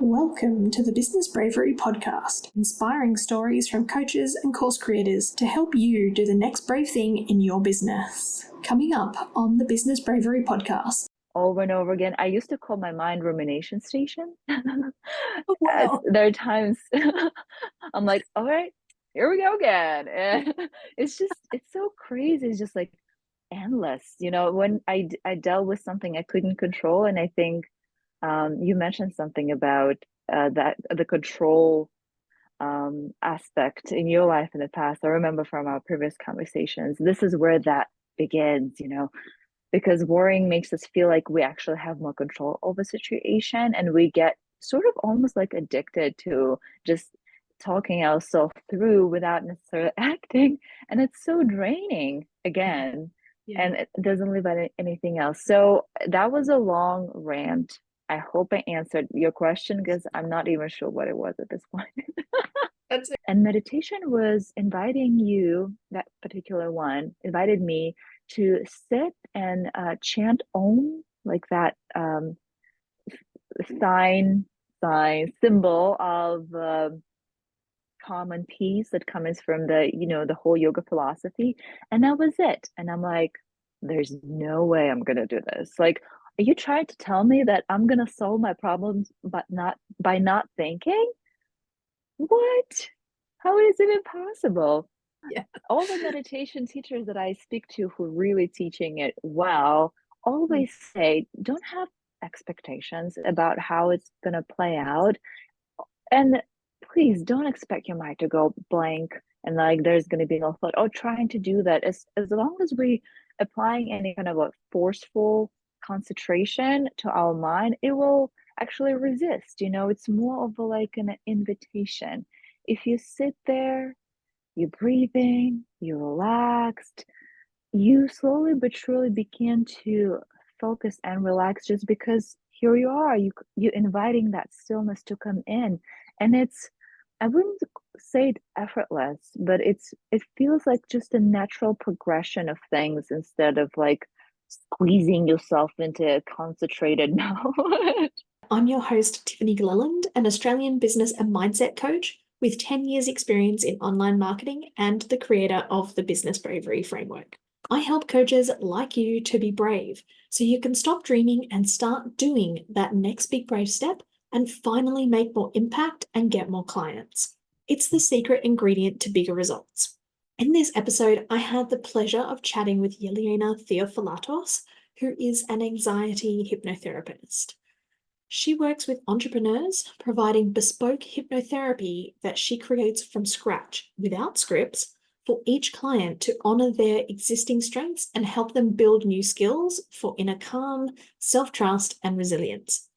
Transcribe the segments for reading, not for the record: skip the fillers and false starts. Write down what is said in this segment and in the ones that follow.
Welcome to the Business Bravery podcast, inspiring stories from coaches and course creators to help you do the next brave thing in your business. Coming up on the Business Bravery podcast. Over and over again, I used to call my mind rumination station. Oh, wow. There are times I'm like, all right, here we go again. And it's so crazy. It's just like endless. When I dealt with something I couldn't control, and I think you mentioned something about that the control aspect in your life in the past. I remember from our previous conversations, this is where that begins, because worrying makes us feel like we actually have more control over situation, and we get sort of almost like addicted to just talking ourselves through without necessarily acting, and it's so draining again. Yeah. And it doesn't leave anything else. So that was a long rant. I hope I answered your question, because I'm not even sure what it was at this point. That's it. And meditation was inviting you, that particular one, invited me to sit and chant Om, like that symbol of calm and peace that comes from the whole yoga philosophy. And that was it. And I'm like, there's no way I'm gonna do this. Like, are you trying to tell me that I'm gonna solve my problems but not by not thinking? What? How is it impossible? Yeah. All the meditation teachers that I speak to who are really teaching it well always say, don't have expectations about how it's going to play out. And please don't expect your mind to go blank and like there's going to be no thought. Oh, trying to do that. As long as we applying any kind of a forceful concentration to our mind, it will actually resist. It's more of like an invitation. If you sit there, you're breathing, you're relaxed, you slowly but surely begin to focus and relax, just because here you are, you're inviting that stillness to come in. And I wouldn't say it's effortless, but it feels like just a natural progression of things, instead of like squeezing yourself into a concentrated mode. I'm your host, Tiffany Gleland, an Australian business and mindset coach with 10 years experience in online marketing and the creator of the Business Bravery framework. I help coaches like you to be brave so you can stop dreaming and start doing that next big brave step and finally make more impact and get more clients. It's the secret ingredient to bigger results. In this episode, I had the pleasure of chatting with Yeliena Theofilatos, who is an anxiety hypnotherapist. She works with entrepreneurs, providing bespoke hypnotherapy that she creates from scratch without scripts for each client to honor their existing strengths and help them build new skills for inner calm, self-trust, and resilience.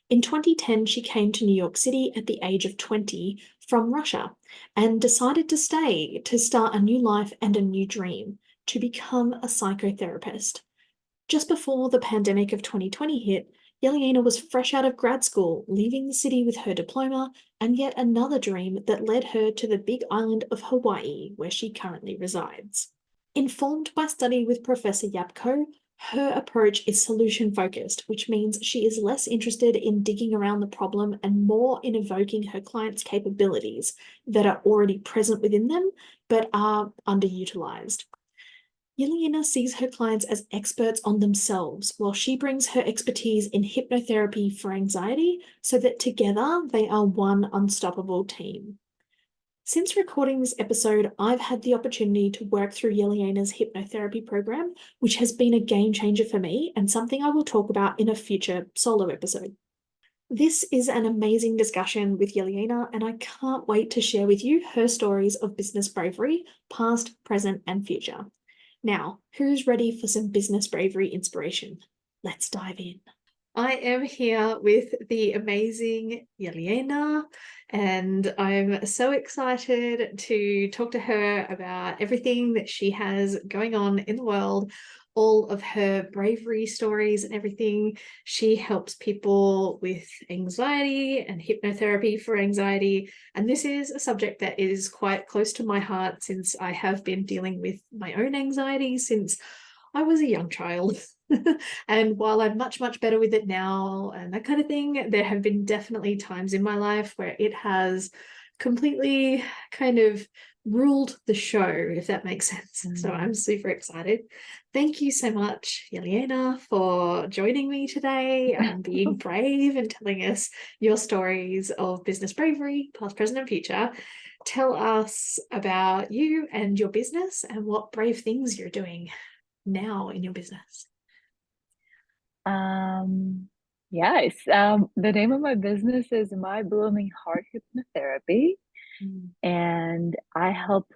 In 2010, she came to New York City at the age of 20 from Russia and decided to stay to start a new life and a new dream, to become a psychotherapist. Just before the pandemic of 2020 hit, Yeliena was fresh out of grad school, leaving the city with her diploma and yet another dream that led her to the big island of Hawaii, where she currently resides. Informed by study with Professor Yapko, her approach is solution-focused, which means she is less interested in digging around the problem and more in evoking her clients' capabilities that are already present within them but are underutilized. Yeliena sees her clients as experts on themselves, while she brings her expertise in hypnotherapy for anxiety so that together they are one unstoppable team. Since recording this episode, I've had the opportunity to work through Yeliena's hypnotherapy program, which has been a game changer for me and something I will talk about in a future solo episode. This is an amazing discussion with Yeliena, and I can't wait to share with you her stories of business bravery, past, present, and future. Now, who's ready for some business bravery inspiration? Let's dive in. I am here with the amazing Yeliena, and I'm so excited to talk to her about everything that she has going on in the world, all of her bravery stories and everything. She helps people with anxiety and hypnotherapy for anxiety. And this is a subject that is quite close to my heart, since I have been dealing with my own anxiety since I was a young child. And while I'm much, much better with it now and that kind of thing, there have been definitely times in my life where it has completely kind of ruled the show, if that makes sense. So I'm super excited. Thank you so much, Yeliena, for joining me today and being brave and telling us your stories of business bravery, past, present, and future. Tell us about you and your business and what brave things you're doing now in your business. Yes. The name of my business is My Blooming Heart Hypnotherapy, and I help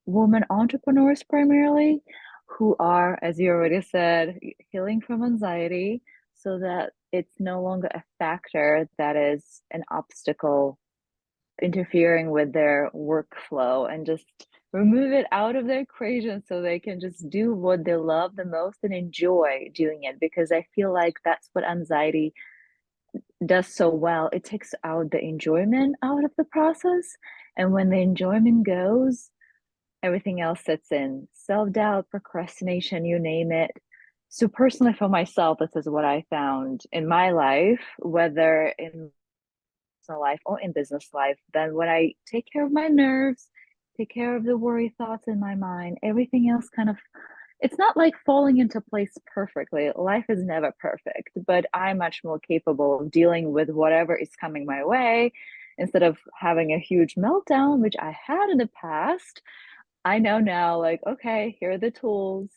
women entrepreneurs primarily who are, as you already said, healing from anxiety so that it's no longer a factor that is an obstacle interfering with their workflow, and just remove it out of their equation so they can just do what they love the most and enjoy doing it. Because I feel like that's what anxiety does so well. It takes out the enjoyment out of the process. And when the enjoyment goes, everything else sets in. Self-doubt, procrastination, you name it. So personally for myself, this is what I found in my life, whether in personal life or in business life, then when I take care of my nerves, take care of the worry thoughts in my mind, everything else kind of, it's not like falling into place perfectly. Life is never perfect, but I'm much more capable of dealing with whatever is coming my way instead of having a huge meltdown, which I had in the past. I know now, like, okay, here are the tools.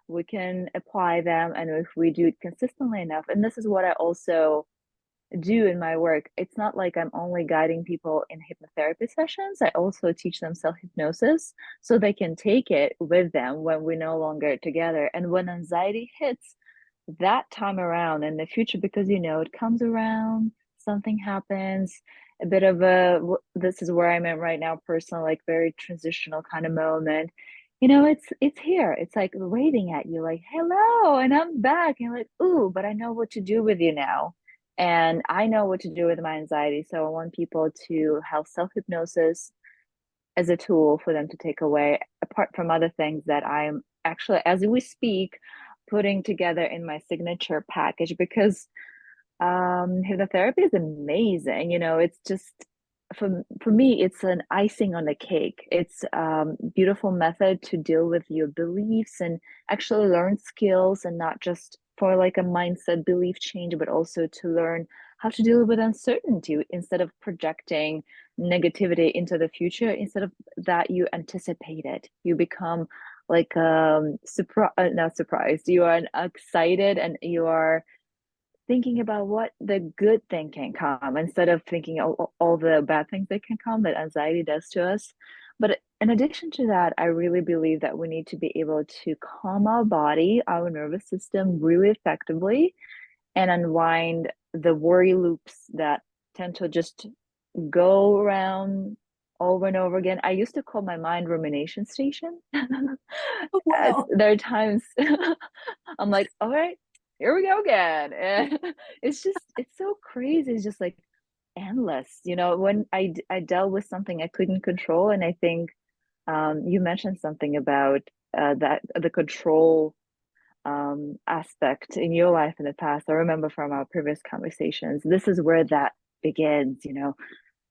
We can apply them. And if we do it consistently enough, and this is what I also do in my work, it's not like I'm only guiding people in hypnotherapy sessions. I also teach them self-hypnosis so they can take it with them when we're no longer together. And when anxiety hits that time around in the future, because it comes around, something happens, a bit of this is where I'm at right now, personal, like very transitional kind of moment. It's here. It's like waving at you, like, hello, and I'm back. And you're like, ooh, but I know what to do with you now. And I know what to do with my anxiety. So I want people to have self-hypnosis as a tool for them to take away, apart from other things that I'm actually, as we speak, putting together in my signature package. Because hypnotherapy is amazing. It's just, for me, it's an icing on the cake. It's beautiful method to deal with your beliefs and actually learn skills, and not just for like a mindset belief change, but also to learn how to deal with uncertainty instead of projecting negativity into the future. Instead of that, you anticipate it. You become like not surprised. You are excited, and you are thinking about what the good thing can come instead of thinking all the bad things that can come, that anxiety does to us. But in addition to that, I really believe that we need to be able to calm our body, our nervous system really effectively, and unwind the worry loops that tend to just go around over and over again. I used to call my mind rumination station. Oh, wow. There are times I'm like, all right, here we go again. And it's so crazy. It's just like endless. When I dealt with something I couldn't control, and I think you mentioned something about that the control aspect in your life in the past. I remember from our previous conversations, this is where that begins,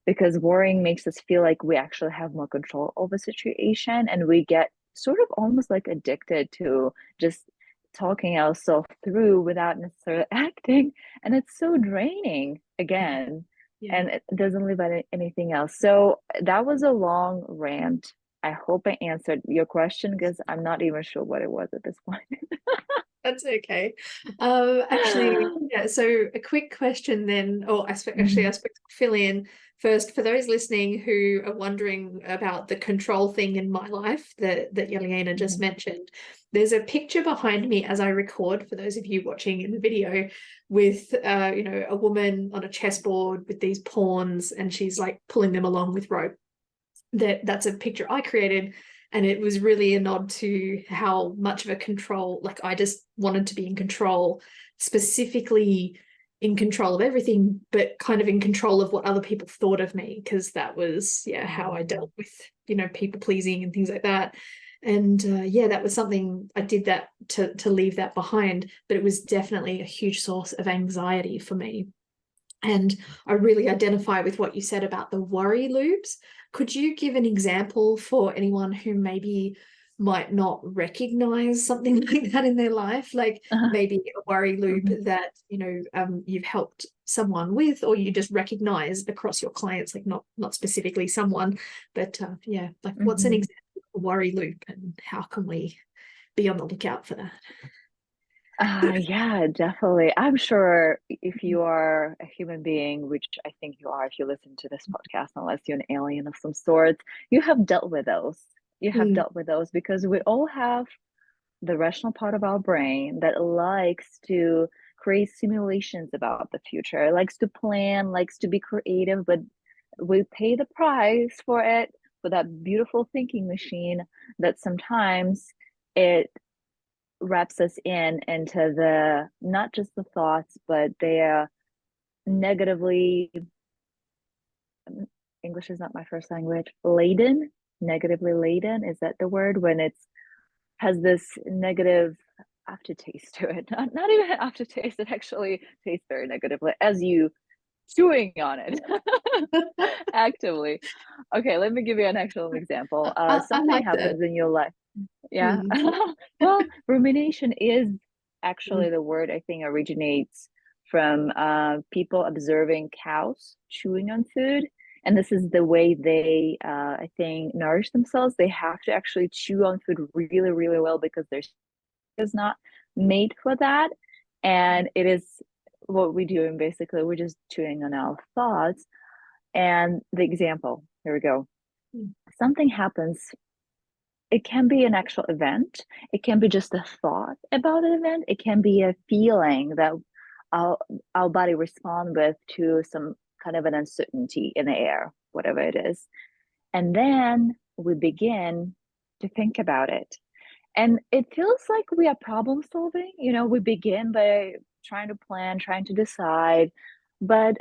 because worrying makes us feel like we actually have more control over situation, and we get sort of almost like addicted to just talking ourselves through without necessarily acting, and it's so draining Yeah. again, Yeah. and it doesn't leave anything else. So that was a long rant. I hope I answered your question, because I'm not even sure what it was at this point. That's okay. Actually, yeah, so a quick question then, or actually, I Mhm. suppose fill in first for those listening who are wondering about the control thing in my life that Yeliena just Mhm. mentioned. There's a picture behind me as I record, for those of you watching in the video, with a woman on a chessboard with these pawns, and she's like pulling them along with rope. That's a picture I created, and it was really a nod to how much of a control, like I just wanted to be in control, specifically in control of everything, but kind of in control of what other people thought of me, because that was how I dealt with people pleasing and things like that. And yeah, that was something I did that to leave that behind, but it was definitely a huge source of anxiety for me. And I really identify with what you said about the worry loops. Could you give an example for anyone who maybe might not recognize something like that in their life? Like maybe a worry loop Mhm. that, you've helped someone with, or you just recognize across your clients, like not specifically someone, but yeah, like what's an Mhm. example of a worry loop and how can we be on the lookout for that? Yeah, definitely. I'm sure if you are a human being, which I think you are if you listen to this podcast, unless you're an alien of some sort, you have dealt with those. You have Mm, dealt with those because we all have the rational part of our brain that likes to create simulations about the future, likes to plan, likes to be creative, but we pay the price for it, for that beautiful thinking machine that sometimes it wraps us in into the not just the thoughts, but they are negatively, English is not my first language, laden, negatively laden. Is that the word? When it's has this negative aftertaste to it. Not even aftertaste, it actually tastes very negatively as you chewing on it actively. Okay, let me give you an actual example. I Something like that. happens in your life. Yeah. Mm, Well, rumination is mm, actually the word I think originates from people observing cows chewing on food. And this is the way they, I think, nourish themselves. They have to actually chew on food really, really well because their stomach is not made for that. And it is what we do. And basically, we're just chewing on our thoughts. And the example, here we go. mm, Something happens, it can be an actual event. It can be just a thought about an event. It can be a feeling that our, our body respond with to some kind of an uncertainty in the air, whatever it is. And then we begin to think about it. And it feels like we are problem solving. We begin by trying to plan, trying to decide. But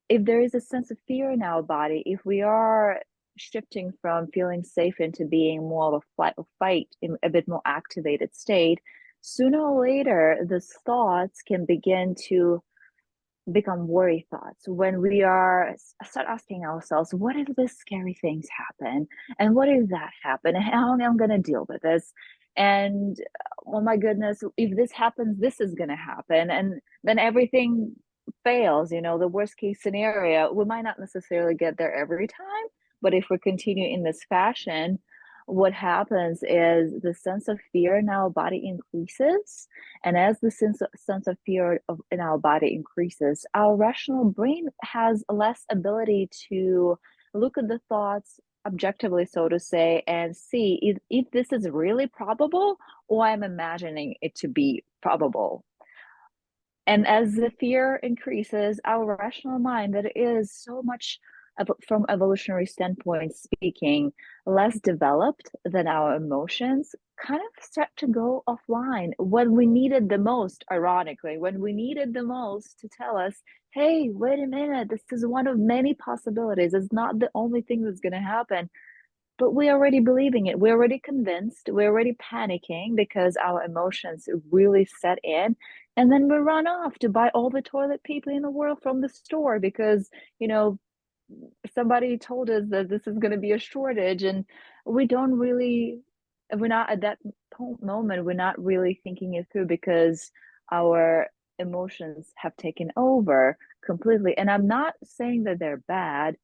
if there is a sense of fear in our body, if we are shifting from feeling safe into being more of a flight or fight in a bit more activated state, sooner or later, those thoughts can begin to become worry thoughts when we are start asking ourselves, what if this scary things happen, and what if that happen, and how am I going to deal with this, and oh my goodness, if this happens, this is going to happen, and then everything fails. The worst case scenario, we might not necessarily get there every time, but if we continue in this fashion, what happens is the sense of fear in our body increases, and as the sense of fear in our body increases, our rational brain has less ability to look at the thoughts objectively, so to say, and see if this is really probable or I'm imagining it to be probable. And as the fear increases, our rational mind, that is so much from evolutionary standpoint speaking, less developed than our emotions, kind of start to go offline when we needed the most, ironically, when we needed the most to tell us, hey, wait a minute, this is one of many possibilities. It's not the only thing that's going to happen. But we're already believing it. We're already convinced. We're already panicking because our emotions really set in. And then we run off to buy all the toilet paper in the world from the store because, you know, somebody told us that this is going to be a shortage. And we don't really, we're not at that moment, we're not really thinking it through because our emotions have taken over completely. And I'm not saying that they're bad,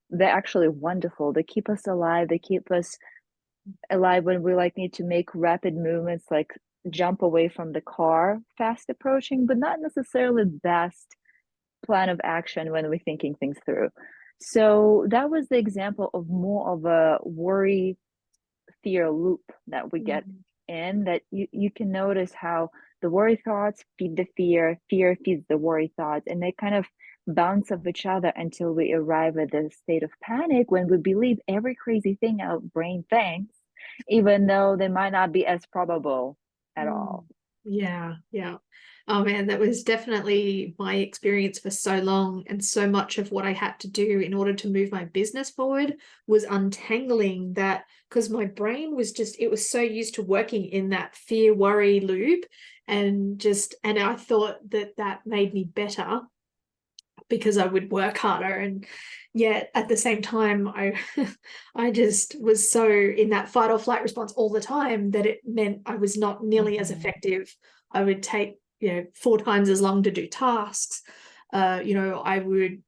they're actually wonderful. They keep us alive. They keep us alive when we like need to make rapid movements, like jump away from the car fast approaching, but not necessarily the best plan of action when we're thinking things through. So that was the example of more of a worry fear loop that we get mm, in, that you can notice how the worry thoughts feed the fear, fear feeds the worry thoughts, and they kind of bounce off each other until we arrive at the state of panic when we believe every crazy thing our brain thinks, even though they might not be as probable at mm. all. Yeah, yeah. Oh man, that was definitely my experience for so long. And so much of what I had to do in order to move my business forward was untangling that, because my brain was just, it was so used to working in that fear worry loop. And I thought that that made me better because I would work harder. And yet at the same time, I just was so in that fight or flight response all the time that it meant I was not nearly as Mhm. effective. I would take, 4 times as long to do tasks. I would,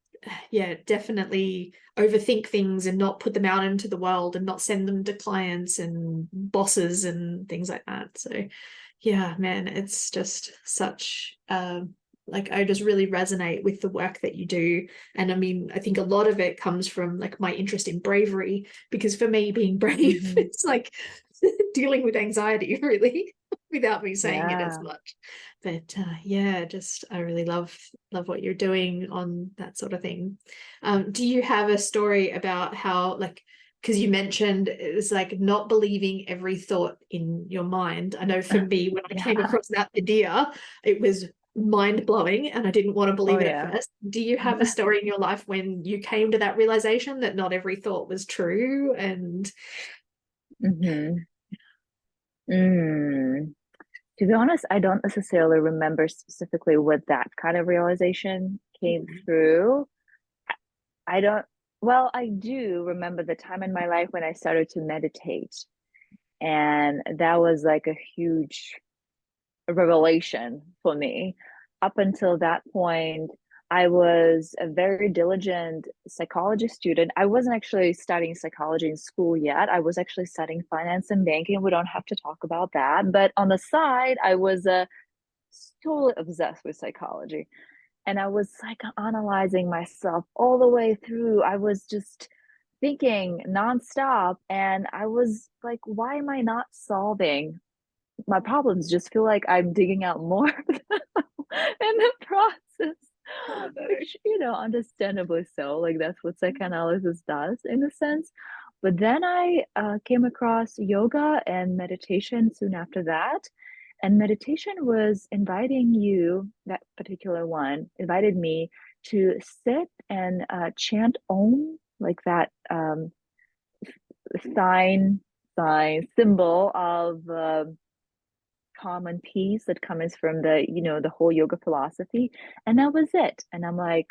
yeah, definitely overthink things and not put them out into the world and not send them to clients and bosses and things like that. So yeah, man, it's just such like I just really resonate with the work that you do. And I mean, I think a lot of it comes from like my interest in bravery, because for me, being brave, Mhm. it's like dealing with anxiety, really, without me saying it as Yeah. much. But yeah, just I really love what you're doing on that sort of thing. Do you have a story about how, like, because you mentioned it was like not believing every thought in your mind. I know for me, when I came Yeah. across that idea, it was mind blowing and I didn't want to Oh believe it at yeah. first. Do you have a story in your life when you came to that realization that not every thought was true? And Hmm. Mm. To be honest, I don't necessarily remember specifically what that kind of realization came through. I don't, well, I do remember the time in my life when I started to meditate. And that was like a huge revelation for me. Up until that point, I was a very diligent psychology student. I wasn't actually studying psychology in school yet. I was actually studying finance and banking. We don't have to talk about that. But on the side, I was totally obsessed with psychology. And I was psychoanalyzing myself all the way through. I was just thinking nonstop. And I was like, why am I not solving my problems? Just feel like I'm digging out more in the process, oh no. which, understandably so. Like, that's what psychoanalysis does in a sense. But then I came across yoga and meditation soon after that. And meditation was inviting you, that particular one, invited me to sit and chant Om, like that sign symbol of calm and peace that comes from the whole yoga philosophy. And that was it. And I'm like,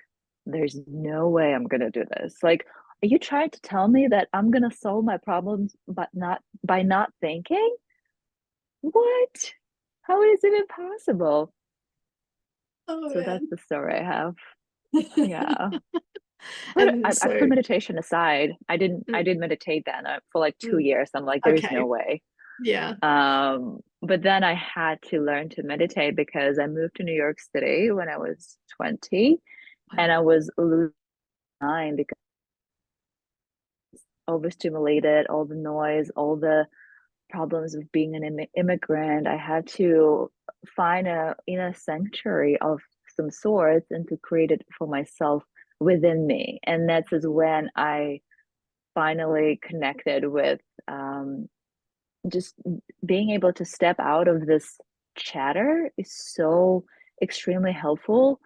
there's no way I'm gonna do this. Like, are you trying to tell me that I'm gonna solve my problems but not by not thinking? What? How is it impossible? Oh So that's man. the story I have. Yeah. But And I so put meditation aside. I mm, did meditate then for like 2 years. I'm like, there's no okay. way. Yeah. But then I had to learn to meditate because I moved to New York City when I was 20, and I was losing my mind because overstimulated, all the noise, all the problems of being an immigrant. I had to find a inner sanctuary of some sorts and to create it for myself within me. And that's is when I finally connected with just being able to step out of this chatter is so extremely helpful.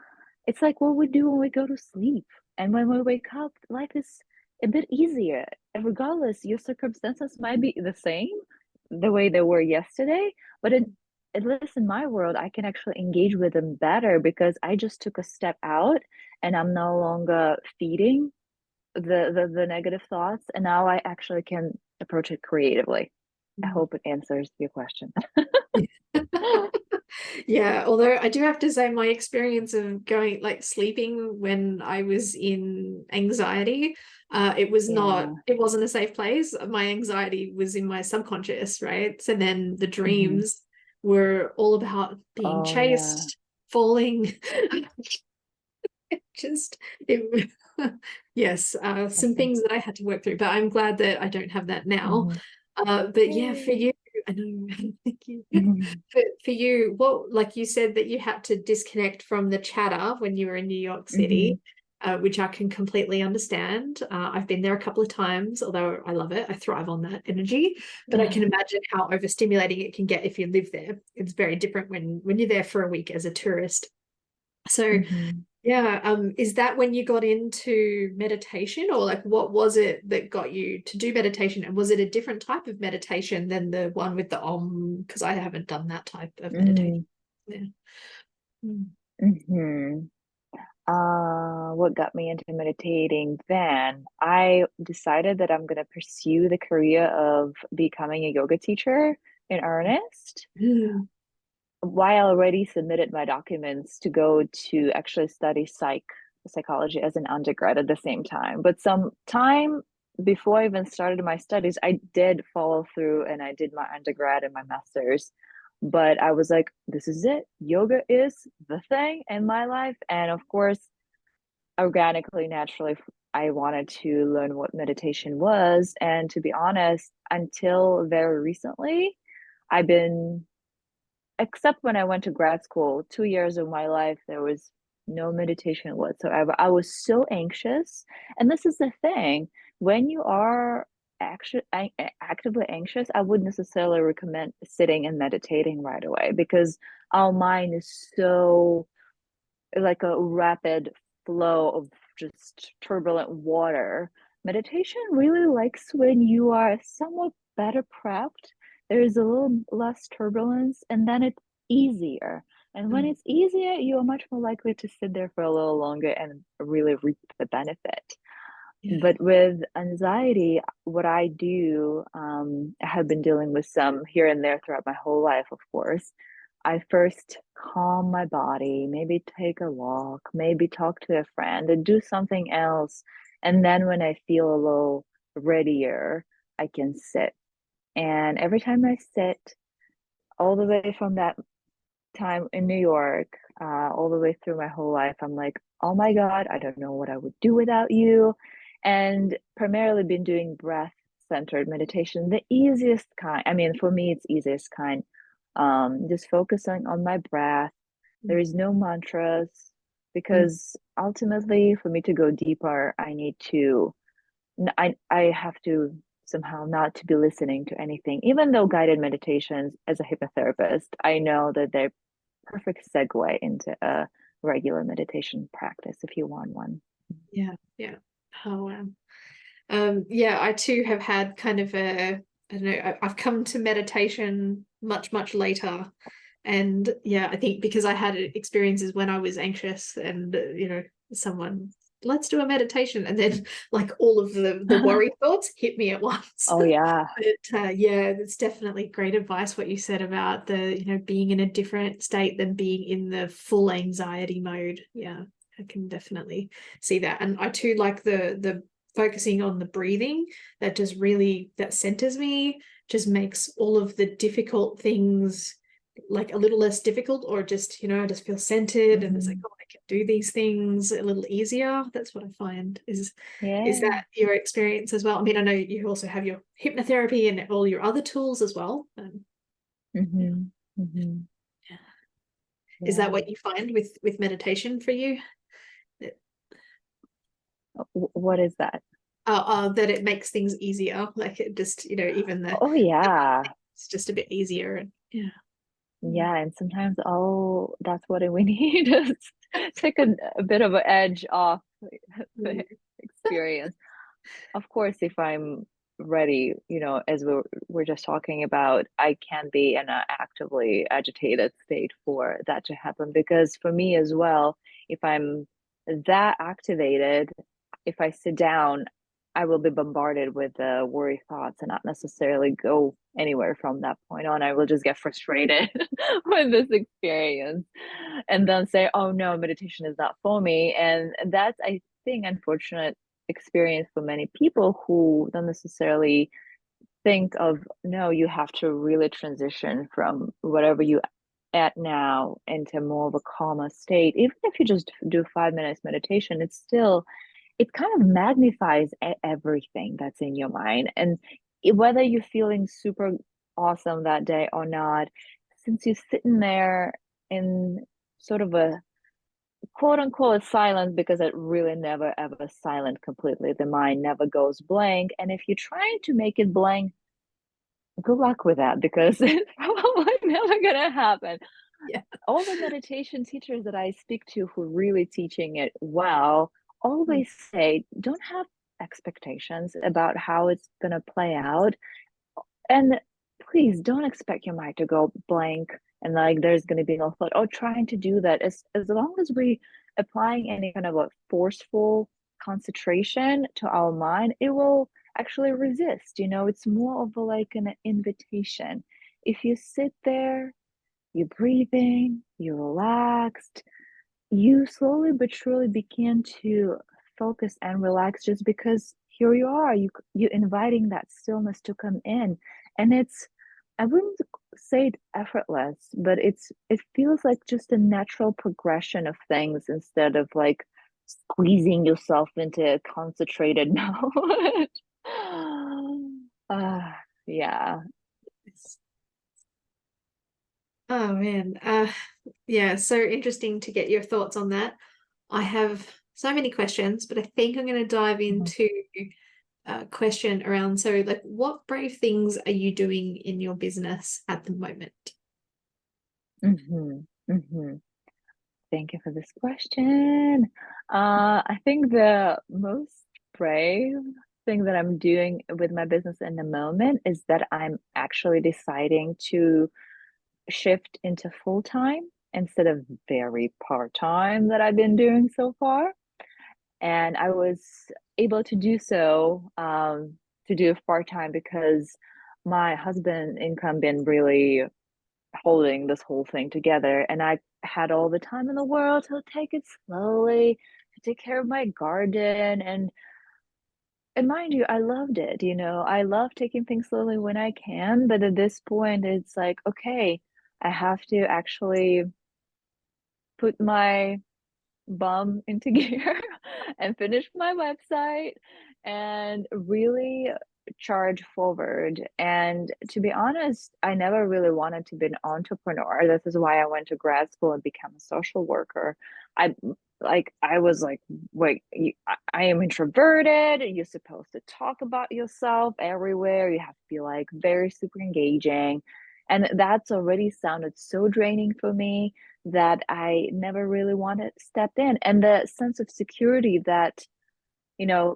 It's like what we do when we go to sleep. And when we wake up, life is a bit easier. And regardless, your circumstances might be the same the way they were yesterday, but at least in my world, I can actually engage with them better because I just took a step out and I'm no longer feeding the negative thoughts. And now I actually can approach it creatively. I hope it answers your question. Yeah, although I do have to say my experience of going like sleeping when I was in anxiety, Yeah. it wasn't a safe place. My anxiety was in my subconscious, right? So then the Hmm. dreams were all about being Oh yeah. chased, falling, just it, yes, some Okay. things that I had to work through, but I'm glad that I don't have that now. Hmm. But yeah, for Yay. you, I know, thank you. Hmm. For you, what, like you said that you had to disconnect from the chatter when you were in New York Hmm. City. which I can completely understand. I've been there a couple of times, although I love it. I thrive on that energy, but I can imagine how overstimulating it can get if you live there. It's very different when you're there for a week as a tourist. So Mhm. yeah, is that when you got into meditation, or like what was it that got you to do meditation? And was it a different type of meditation than the one with the Om? Because I haven't done that type of meditation. Mm. Yeah. Mm. Mhm. What got me into meditating then? I decided that I'm going to pursue the career of becoming a yoga teacher in earnest. Mm. Why I already submitted my documents to go to actually study psychology as an undergrad at the same time. But some time before I even started my studies, I did follow through and I did my undergrad and my master's. But I was like, this is it. Yoga is the thing in my life. And of course, organically, naturally, I wanted to learn what meditation was. And to be honest, until very recently, I've been, except when I went to grad school, 2 years of my life, there was no meditation whatsoever. I was so anxious. And this is the thing, when you are actually actively anxious, I wouldn't necessarily recommend sitting and meditating right away because our mind is so like a rapid flow of just turbulent water. Meditation really likes when you are somewhat better prepped. There is a little less turbulence, and then it's easier. And when Mm. it's easier, you are much more likely to sit there for a little longer and really reap the benefit. Yeah. But with anxiety, what I do, I have been dealing with some here and there throughout my whole life, of course. I first calm my body, maybe take a walk, maybe talk to a friend and do something else. And then when I feel a little readier, I can sit. And every time I sit, all the way from that time in New York, all the way through my whole life, I'm like, oh my God, I don't know what I would do without you. And primarily been doing breath centered meditation, the easiest kind. I mean, for me, it's easiest kind. Just focusing on my breath. There Mm. is no mantras Mm. because ultimately, for me to go deeper, I have to somehow not to be listening to anything. Even though guided meditations as a hypnotherapist, I know that they're perfect segue into a regular meditation practice if you want one. Yeah. Yeah. Oh, wow. Yeah, I too have had kind of I don't know, I've come to meditation much, much later. And yeah, I think because I had experiences when I was anxious and, someone, let's do a meditation. And then like all of the worry thoughts hit me at once. Oh yeah. But yeah, it's definitely great advice what you said about being in a different state than being in the full anxiety mode. Yeah, I can definitely see that. And I too like the focusing on the breathing. That centers me, just makes all of the difficult things like a little less difficult, or just I just feel centered and it's like, Mhm. oh, I can do these things a little easier. That's what I find. Is Yeah. that your experience as well? I mean, I know you also have your hypnotherapy and all your other tools as well. Yeah, Hmm. Hmm. yeah. Is that Yeah. what you find with meditation for you? That, What is that? that it makes things easier, like it just even Oh the yeah. it's just a bit easier, and yeah. Mm. Yeah, and sometimes that's what we need is take a bit of an edge off the Mm. experience. Of course, if I'm ready, as we're just talking about, I can be in an actively agitated state for that to happen. Because for me as well, if I'm that activated, if I sit down, I will be bombarded with the worry thoughts and not necessarily go anywhere from that point on. I will just get frustrated with this experience and then say, oh no, meditation is not for me. And that's, I think, unfortunate experience for many people who don't necessarily think of, no, you have to really transition from whatever you at now into more of a calmer state. Even if you just do 5 minutes meditation, it kind of magnifies everything that's in your mind. And whether you're feeling super awesome that day or not, since you're sitting there in sort of a quote unquote silent because it really never ever silent completely. The mind never goes blank. And if you're trying to make it blank, good luck with that because it's probably never gonna happen. Yeah. All the meditation teachers that I speak to who are really teaching it well Mm. always say, don't have expectations about how it's gonna play out. And please don't expect your mind to go blank and like there's going to be no thought or trying to do that. As long as we applying any kind of a forceful concentration to our mind, it will actually resist. It's more of a, like an invitation. If you sit there, you're breathing, you're relaxed, you slowly but surely begin to focus and relax just because here you are, you're inviting that stillness to come in. And I wouldn't say it effortless, but it feels like just a natural progression of things instead of like squeezing yourself into a concentrated mode. uh, yeah. Yes. Oh man. Yeah, so interesting to get your thoughts on that. I have so many questions, but I think I'm going to dive Mhm. into a question around, so like, what brave things are you doing in your business at the moment? Mhm. Mhm. Thank you for this question. I think the most brave thing that I'm doing with my business in the moment is that I'm actually deciding to shift into full time instead of very part time that I've been doing so far. And I was able to do so to do part time because my husband income been really holding this whole thing together. And I had all the time in the world to take it slowly, to take care of my garden. And mind you, I loved it. I love taking things slowly when I can. But at this point, it's like, okay, I have to actually put my bum into gear and finish my website and really charge forward. And to be honest, I never really wanted to be an entrepreneur. This is why I went to grad school and became a social worker. I was like, wait, I am introverted. You're supposed to talk about yourself everywhere. You have to be like very super engaging. And that's already sounded so draining for me that I never really wanted to step in. And the sense of security that,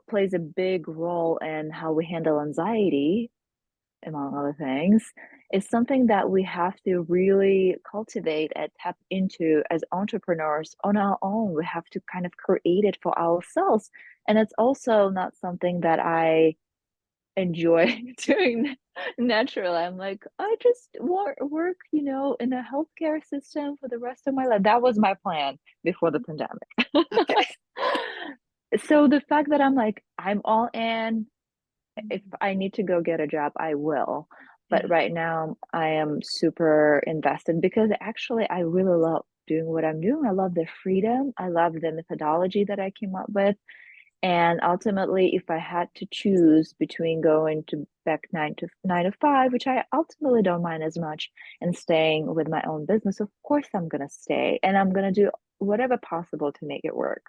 plays a big role in how we handle anxiety, among other things, is something that we have to really cultivate and tap into as entrepreneurs on our own. We have to kind of create it for ourselves. And it's also not something that I enjoy doing naturally. I'm like, I just work, in a healthcare system for the rest of my life. That was my plan before the pandemic. Okay. So the fact that I'm like, I'm all in, if I need to go get a job, I will. But Yeah. right now, I am super invested because actually, I really love doing what I'm doing. I love the freedom. I love the methodology that I came up with. And ultimately, if I had to choose between going to back 9 to 5, which I ultimately don't mind as much, and staying with my own business, of course I'm gonna stay and I'm gonna do whatever possible to make it work.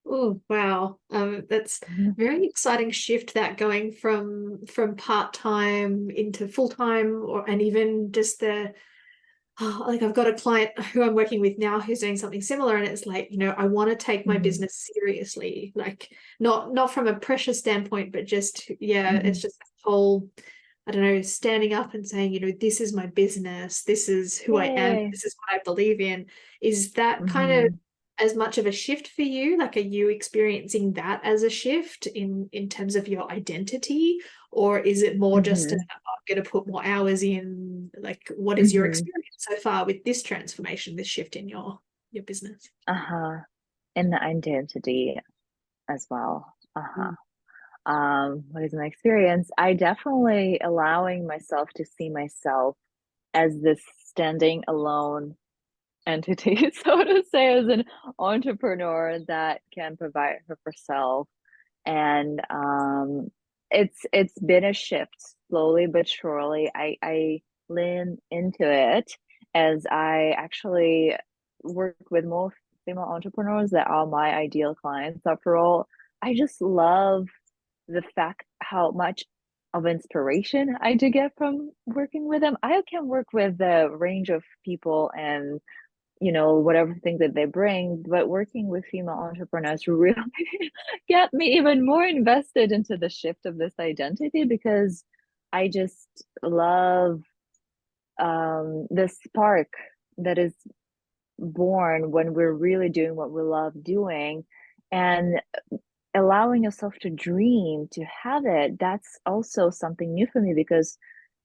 Oh, wow. That's very exciting shift, that going from part-time into full-time, or and even just the like, I've got a client who I'm working with now who's doing something similar, and it's like, I want to take my Mhm, business seriously, like not from a pressure standpoint, but just, yeah, it's mhm, just this whole, I don't know, standing up and saying, this is my business, this is who I am, yay. this is what I believe in. Is that kind of Mhm, as much of a shift for you? Like, are you experiencing that as a shift in terms of your identity, or is it more just mhm, I'm going to put more hours in? Like, what is your mhm. experience so far with this transformation, this shift in your business? Uh-huh. And the identity as well. Uh-huh. Mm. What is my experience? I definitely allowing myself to see myself as this standing alone entity, so to say, as an entrepreneur that can provide for herself. And it's been a shift slowly but surely. I lean into it as I actually work with most female entrepreneurs that are my ideal clients. After all, I just love the fact how much of inspiration I do get from working with them. I can work with the range of people and whatever things that they bring, but working with female entrepreneurs really get me even more invested into the shift of this identity because I just love the spark that is born when we're really doing what we love doing and allowing yourself to dream, to have it. That's also something new for me because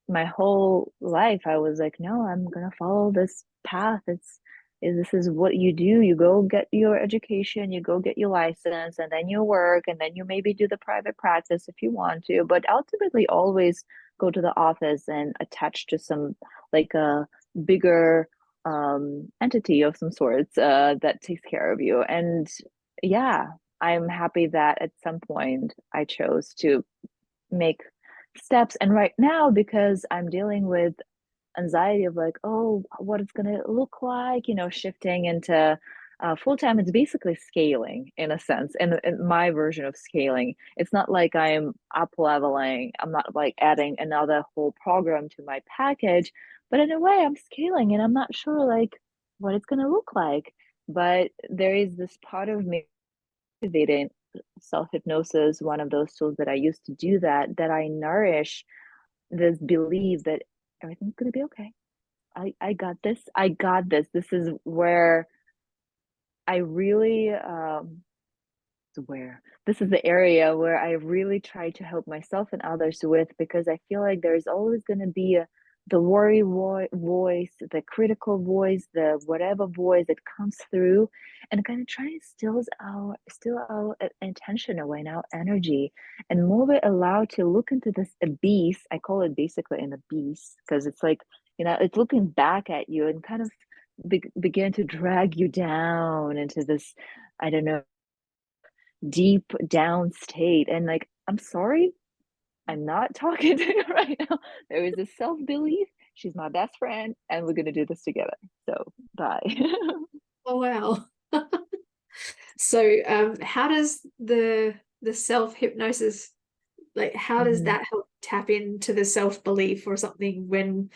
my whole life I was like, no, I'm gonna follow this path. This is what you do. You go get your education, you go get your license, and then you work, and then you maybe do the private practice if you want to, but ultimately always go to the office and attach to some like a bigger entity of some sorts that takes care of you. And yeah, I'm happy that at some point I chose to make steps. And right now, because I'm dealing with anxiety of like, oh, what it's going to look like, shifting into full time, it's basically scaling in a sense. And in my version of scaling, it's not like I'm up leveling, I'm not like adding another whole program to my package, but in a way, I'm scaling and I'm not sure like what it's going to look like. But there is this part of me activating self-hypnosis, one of those tools that I use to do that, that I nourish this belief that everything's going to be okay. I got this. I got this. This is where I really where this is the area where I really try to help myself and others with, because I feel like there's always going to be the worry voice, the critical voice, the whatever voice that comes through, and kind of try to still our attention away, now energy, and move it allowed to look into this abyss. I call it basically an abyss because it's like, it's looking back at you and kind of begin to drag you down into this, I don't know, deep down state. And like, I'm sorry, I'm not talking to you right now. There is a self-belief. She's my best friend, and we're gonna do this together. So bye. Oh wow. So how does the self-hypnosis, like how does Mhm. that help tap into the self-belief or something when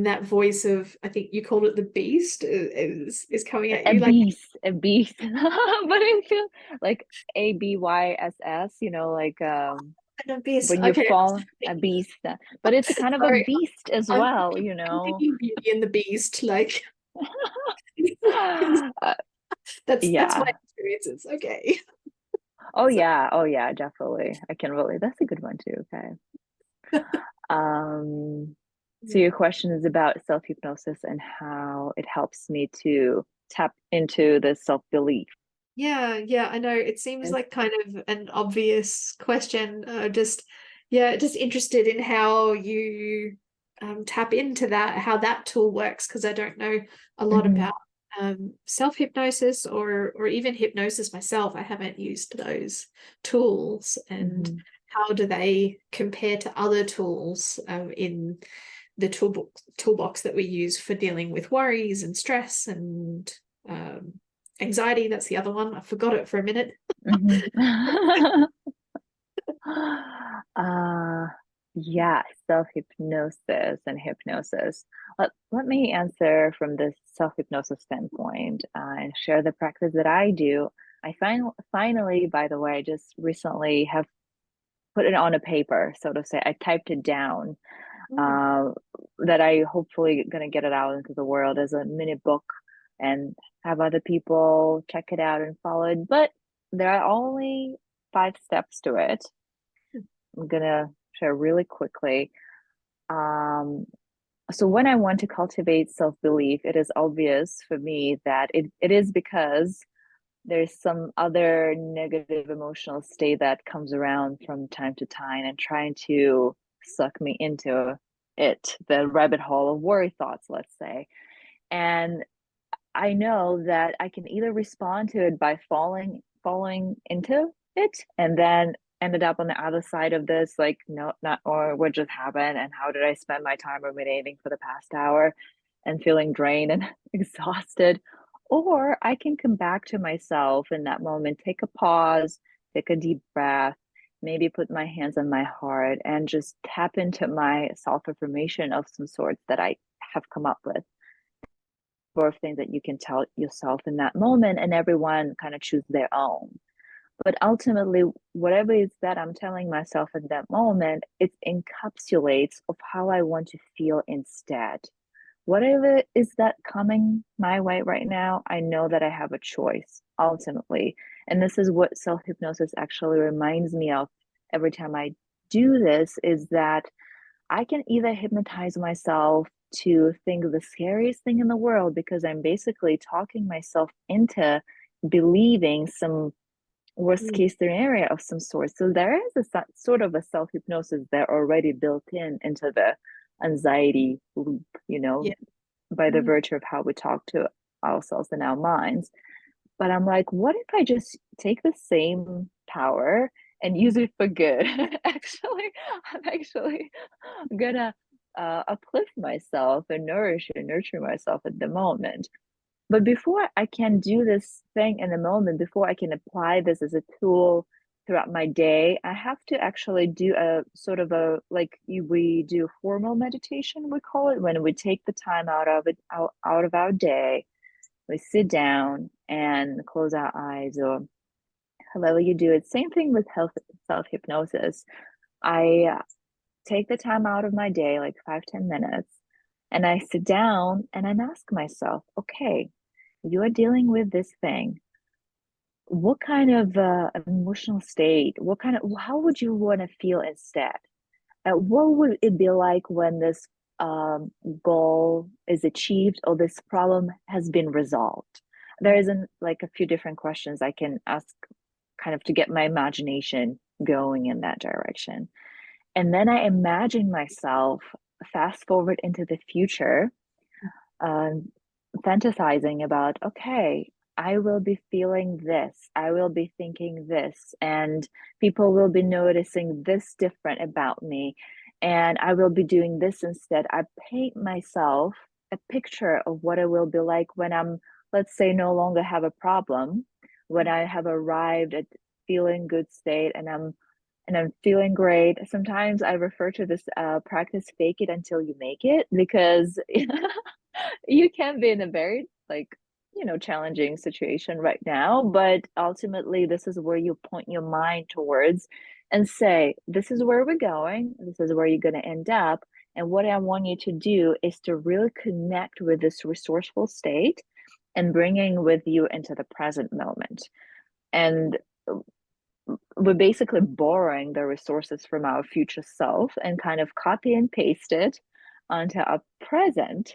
that voice of, I think you called it the beast, is coming at A you like beast, a beast. But I feel like ABYSS, like an abyss? when you Okay. fall a beast, but it's a kind of a Sorry, beast as I'm well, I'm thinking Beauty and the Beast, like Uh, that's my yeah. experiences. Okay. Oh So yeah. Oh yeah, definitely. I can relate. That's a good one too. Okay. Um, so yeah. your question is about self-hypnosis and how it helps me to tap into the self-belief. Yeah, I know it seems Yes. like kind of an obvious question. Just interested in how you tap into that, how that tool works, because I don't know a lot Mhm, about self-hypnosis or even hypnosis myself. I haven't used those tools, and mhm. how do they compare to other tools in the toolbox that we use for dealing with worries and stress and um, anxiety. That's the other one. I forgot it for a minute. Mhm. Uh, yeah, self-hypnosis and hypnosis. Let me answer from the self-hypnosis standpoint and share the practice that I do. I finally, by the way, I just recently have put it on a paper, so to say. I typed it down, Mm. uh, that I hopefully gonna get it out into the world as a mini book and have other people check it out and follow it. But there are only 5 steps to it. I'm gonna share really quickly. Um, so when I want to cultivate self-belief, it is obvious for me that it is because there's some other negative emotional state that comes around from time to time and trying to suck me into it, the rabbit hole of worry thoughts, let's say. And I know that I can either respond to it by falling into it and then ended up on the other side of this, like, no, not, or what just happened and how did I spend my time ruminating for the past hour and feeling drained and exhausted, Or I can come back to myself in that moment, take a pause, take a deep breath, maybe put my hands on my heart and just tap into my self affirmation of some sorts that I have come up with, or things that you can tell yourself in that moment, and everyone kind of choose their own. But ultimately, whatever it is that I'm telling myself in that moment, it encapsulates of how I want to feel instead. Whatever is that coming my way right now, I know that I have a choice ultimately. And this is what self hypnosis actually reminds me of every time I do this, is that I can either hypnotize myself to think the scariest thing in the world, because I'm basically talking myself into believing some worst Mm. case scenario of some sort. So there is a sort of a self hypnosis there already built in into the anxiety loop, Yeah. by the Mm. virtue of how we talk to ourselves in our minds. But I'm like, what if I just take the same power and use it for good? Actually, I'm actually gonna uplift myself and nourish and nurture myself at the moment. But before I can do this thing in the moment, before I can apply this as a tool throughout my day, I have to actually do a sort of a we do formal meditation, we call it, when we take the time out of it out of our day. We sit down and close our eyes, or however you do it. Same thing with health self hypnosis. I take the time out of my day, like 5, 10 minutes, and I sit down and I ask myself, okay, you are dealing with this thing. What kind of emotional state, how would you want to feel instead? What would it be like when this goal is achieved or this problem has been resolved? There isn't like a few different questions I can ask kind of to get my imagination going in that direction. And then I imagine myself fast forward into the future, um, fantasizing about, okay, I will be feeling this, I will be thinking this, and people will be noticing this different about me, and I will be doing this instead. I paint myself a picture of what it will be like when I'm, let's say, no longer have a problem, when I have arrived at feeling good state, and I'm feeling great. Sometimes I refer to this practice fake it until you make it, because you can be in a very challenging situation right now, but ultimately this is where you point your mind towards and say, this is where we're going, this is where you're going to end up, and what I want you to do is to really connect with this resourceful state and bringing with you into the present moment. And we're basically borrowing the resources from our future self and kind of copy and paste it onto our present.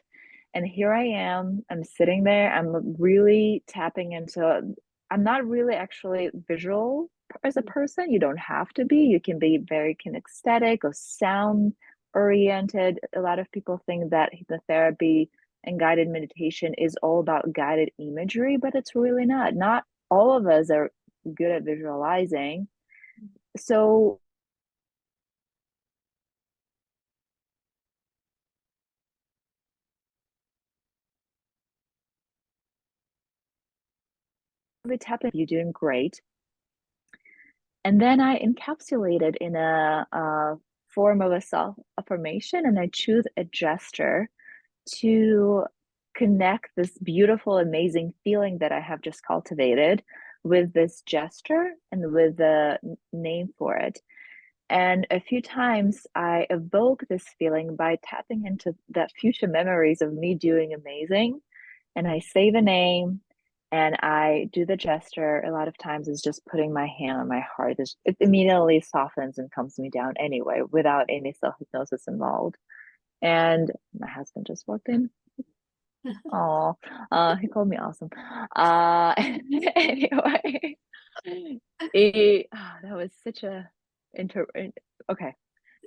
And here I am, I'm sitting there, I'm really tapping into, I'm not really actually visual as a person. You don't have to be, you can be very kinesthetic or sound oriented. A lot of people think that hypnotherapy and guided meditation is all about guided imagery, but it's really not. Not all of us are good at visualizing. So we tap in, you're doing great. And then I encapsulate it in a form of a self affirmation, and I choose a gesture to connect this beautiful, amazing feeling that I have just cultivated with this gesture and with the name for it. And a few times I evoke this feeling by tapping into that future memories of me doing amazing. And I say the name and I do the gesture. A lot of times it's just putting my hand on my heart. It immediately softens and calms me down anyway, without any self hypnosis involved. And my husband just walked in. Oh, he called me awesome. Anyway, that was such a inter. Okay,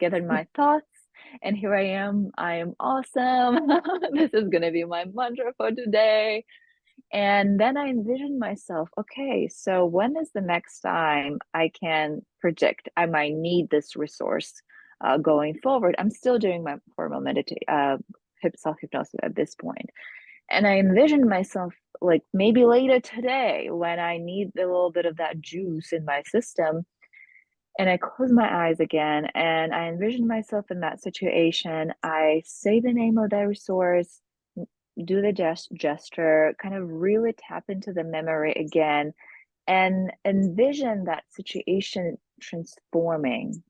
gathered my thoughts, and here I am. I am awesome. This is gonna be my mantra for today. And then I envision myself, okay, so when is the next time I can predict I might need this resource going forward? I'm still doing my formal hip self hypnosis at this point. And I envisioned myself like maybe later today when I need a little bit of that juice in my system. And I close my eyes again and I envision myself in that situation. I say the name of that resource, do the gesture, kind of really tap into the memory again and envision that situation transforming,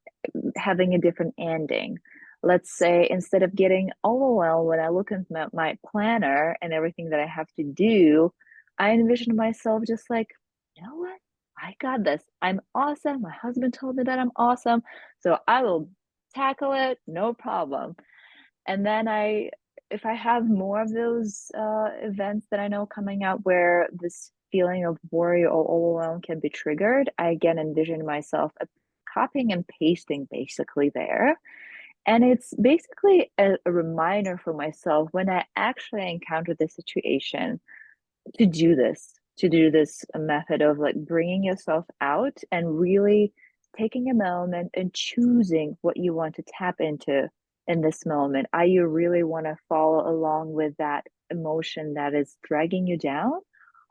having a different ending. Let's say instead of getting overwhelmed when I look at my planner and everything that I have to do, I envision myself just like, you know what? I got this. I'm awesome. My husband told me that I'm awesome. So I will tackle it, no problem. And then if I have more of those events that I know coming out where this feeling of worry or overwhelm can be triggered, I again envision myself copying and pasting basically there. And it's basically a reminder for myself when I actually encounter the situation to do this method of like bringing yourself out and really taking a moment and choosing what you want to tap into in this moment. Are you really want to follow along with that emotion that is dragging you down,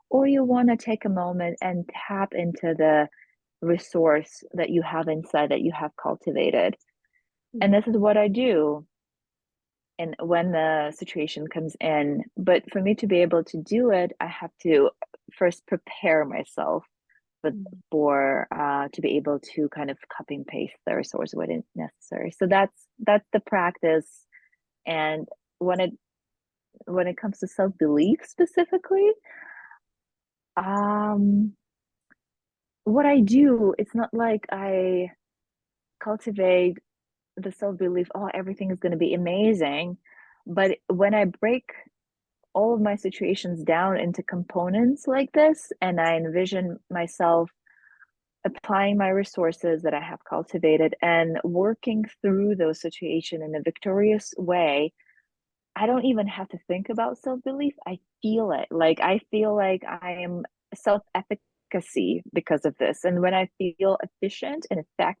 or you want to take a moment and tap into the resource that you have inside that you have cultivated? And this is what I do and when the situation comes in. But for me to be able to do it, I have to first prepare myself but for to be able to kind of copy and paste the resource when it's necessary. So that's the practice. And when it comes to self-belief specifically, um what I do, it's not like I cultivate the self-belief, oh, everything is going to be amazing. But when I break all of my situations down into components like this, and I envision myself applying my resources that I have cultivated and working through those situations in a victorious way, I don't even have to think about self-belief. I feel it. Like I feel like I am self-efficacy because of this. And when I feel efficient and effective,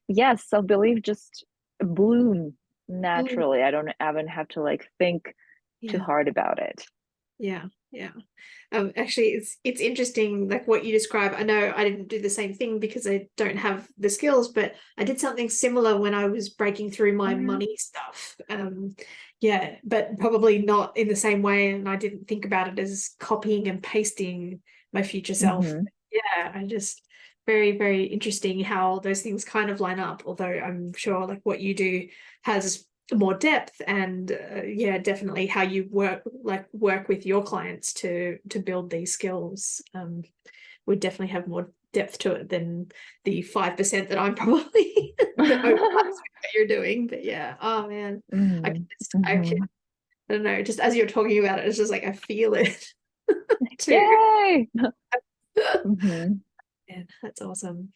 yes, self-belief just bloom Mm. naturally. I don't even have to like think too Yeah. hard about it. Yeah, yeah. Actually, it's interesting, like what you describe. I know I didn't do the same thing because I don't have the skills, but I did something similar when I was breaking through my Oh yeah. money stuff. Yeah, but probably not in the same way, and I didn't think about it as copying and pasting my future self. Mm-hmm. Yeah, I just very, very interesting how those things kind of line up. Although I'm sure like what you do has more depth and yeah, definitely how you work with your clients to build these skills would definitely have more depth to it than the 5% that I'm probably the over that you're doing. But yeah, oh man, I can, Mm-hmm. I don't know, just as you're talking about it, it's just like I feel it too. Yay! Mm-hmm. Yeah, that's awesome.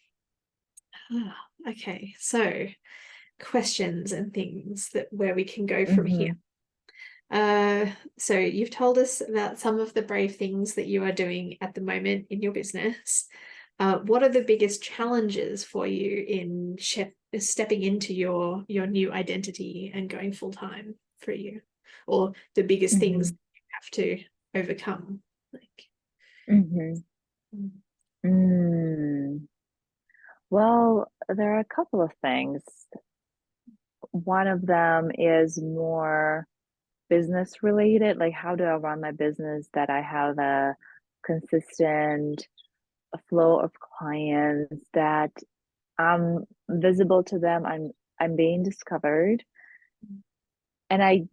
Okay, so questions and things that where we can go from here. Mm-hmm. So you've told us about some of the brave things that you are doing at the moment in your business. What are the biggest challenges for you in stepping into your new identity and going full time for you, or the biggest things Mm-hmm. you have to overcome? Like, Mm-hmm. mm, Mm. Well, there are a couple of things. One of them is more business related, like how do I run my business that I have a consistent flow of clients, that I'm visible to them, I'm being discovered, and I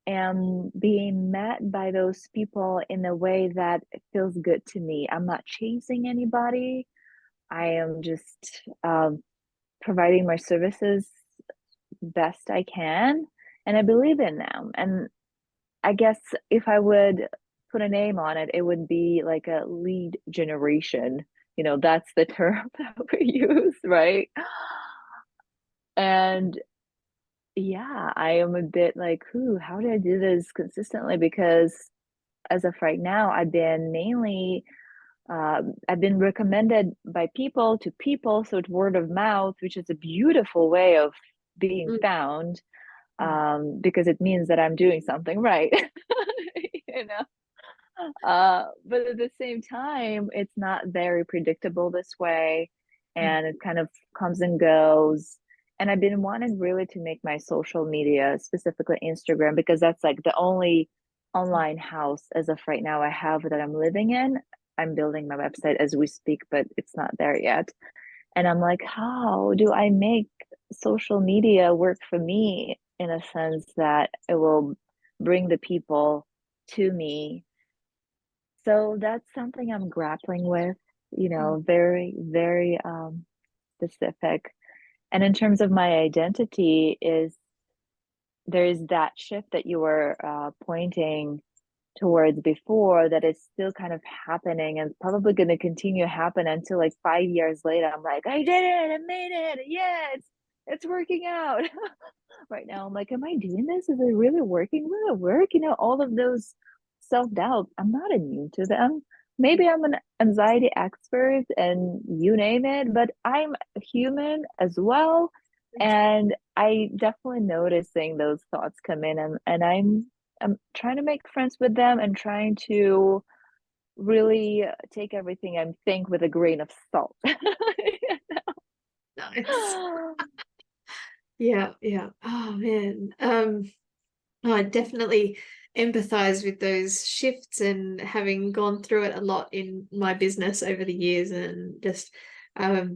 am being met by those people in a way that feels good to me. I'm not chasing anybody. I am just providing my services best I can, and I believe in them. And I guess if I would put a name on it, it would be like a lead generation. You know, that's the term that we use, right? And yeah, I am a bit like, who, how do I do this consistently? Because as of right now, I've been recommended by people to people, so it's word of mouth, which is a beautiful way of being mm, found, mm, because it means that I'm doing something right. But at the same time, it's not very predictable this way, Mm, and it kind of comes and goes. And I've been wanting really to make my social media, specifically Instagram, because that's like the only online house as of right now I have that I'm living in. I'm building my website as we speak, but it's not there yet. And I'm like, how do I make social media work for me in a sense that it will bring the people to me? So that's something I'm grappling with, mm, very, very specific. And in terms of my identity, is there's that shift that you were pointing towards before that is still kind of happening and probably going to continue to happen until like 5 years later. I'm like, I did it, I made it, yeah, it's working out. Right now I'm like, am I doing this? Is it really working? Will it work? All of those self-doubt, I'm not immune to them. Maybe I'm an anxiety expert and you name it, but I'm human as well. And I definitely noticing those thoughts come in, and I'm trying to make friends with them and trying to really take everything I think with a grain of salt. nice. Yeah, yeah. Oh man. I definitely empathize with those shifts and having gone through it a lot in my business over the years and just I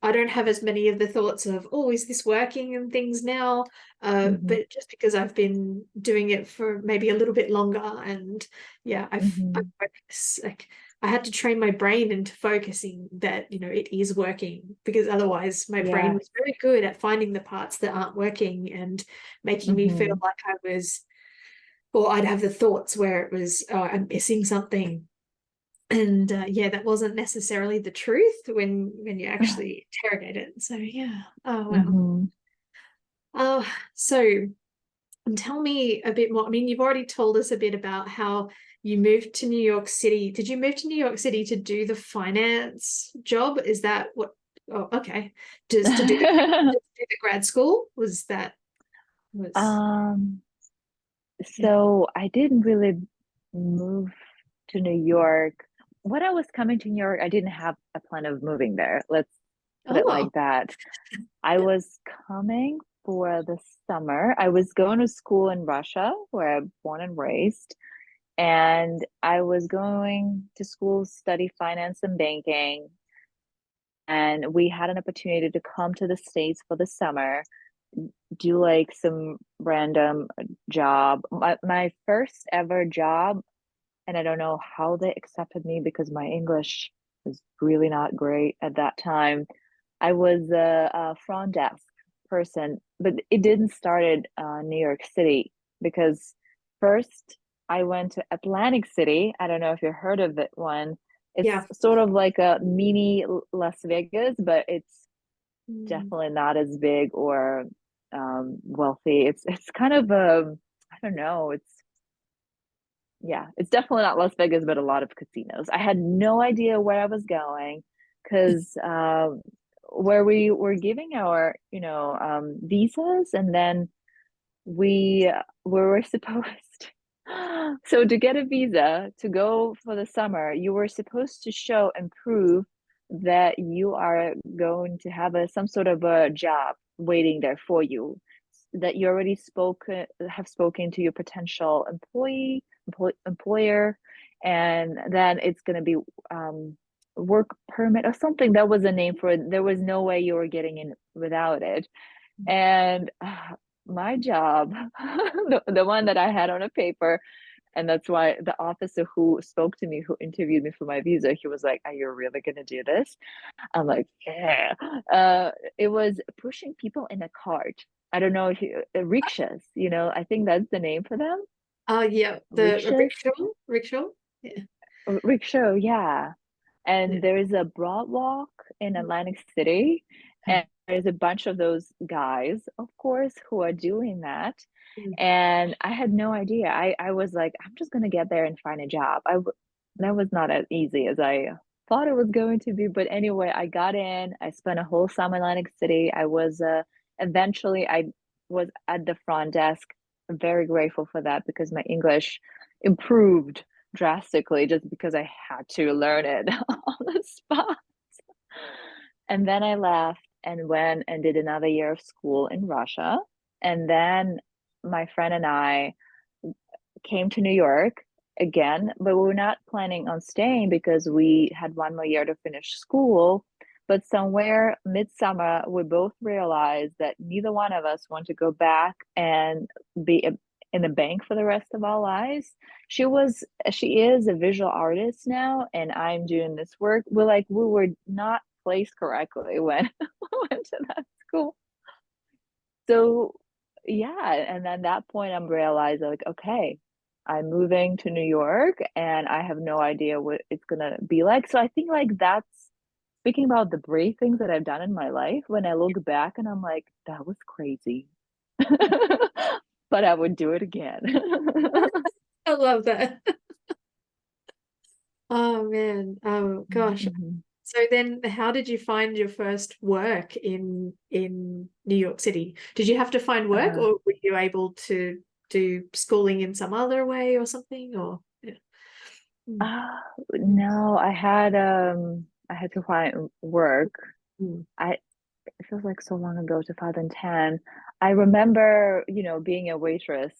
don't have as many of the thoughts of, oh, is this working and things now? Hmm. But just because I've been doing it for maybe a little bit longer and yeah, I Hmm. focus like I had to train my brain into focusing that, it is working because otherwise my brain Yeah. was very good at finding the parts that aren't working and making me feel Hmm. like I was, or I'd have the thoughts where it was, oh, I'm missing something. And yeah, that wasn't necessarily the truth when you actually interrogate it. So yeah. Oh wow. Hmm. Uh, so tell me a bit more. I mean, you've already told us a bit about how you moved to New York City. Did you move to New York City to do the finance job? Is that what? Oh, okay. Just to do the grad school? Was that was um yeah. so I didn't really move to New York. When I was coming to New York, I didn't have a plan of moving there. Let's put it Oh, like that. I was coming for the summer. I was going to school in Russia, where I'm born and raised, and I was going to school study finance and banking. And we had an opportunity to come to the States for the summer, do like some random job. My first ever job, and I don't know how they accepted me because my English was really not great at that time. I was a front desk person, but it didn't start at New York City because first I went to Atlantic City. I don't know if you heard of it one. It's Yeah. sort of like a mini Las Vegas, but it's Mm. definitely not as big or wealthy. It's kind of I don't know. Yeah, it's definitely not Las Vegas, but a lot of casinos. I had no idea where I was going because where we were giving our, visas, and then we were supposed. So to get a visa to go for the summer, you were supposed to show and prove that you are going to have some sort of a job waiting there for you, that you already have spoken to your potential employer, and then it's going to be work permit or something. That was a name for it. There was no way you were getting in without it. And my job, the one that I had on a paper, and that's why the officer who spoke to me, who interviewed me for my visa, he was like, "Are you really gonna do this?" I'm like, "Yeah." It was pushing people in a cart. I don't know if rickshaws, I think that's the name for them. Yeah, the Rickshaws, rickshaw. Yeah. rickshaw, yeah. And Yeah. there is a broad walk in Atlantic City, and there's a bunch of those guys, of course, who are doing that. Mm. And I had no idea. I was like, I'm just gonna get there and find a job. That was not as easy as I thought it was going to be. But anyway, I got in. I spent a whole summer in Atlantic City. I was eventually I was at the front desk. I'm very grateful for that because my English improved drastically just because I had to learn it on the spot. And then I left and went and did another year of school in Russia. And then my friend and I came to New York again, but we were not planning on staying because we had one more year to finish school. But somewhere midsummer, we both realized that neither one of us want to go back and be in the bank for the rest of our lives. She is a visual artist now, and I'm doing this work. We were not placed correctly when we went to that school. So yeah, and then that point I'm realizing like, okay, I'm moving to New York and I have no idea what it's gonna be like. So I think like that's speaking about the brave things that I've done in my life, when I look back and I'm like, that was crazy. But I would do it again. I love that. Oh man. Oh gosh. Mhm. So then how did you find your first work in New York City? Did you have to find work, Uh-huh. or were you able to do schooling in some other way or something? Or yeah. Mm, Uh, no, I had to find work. mm, I It feels like so long ago, 2010. I remember, being a waitress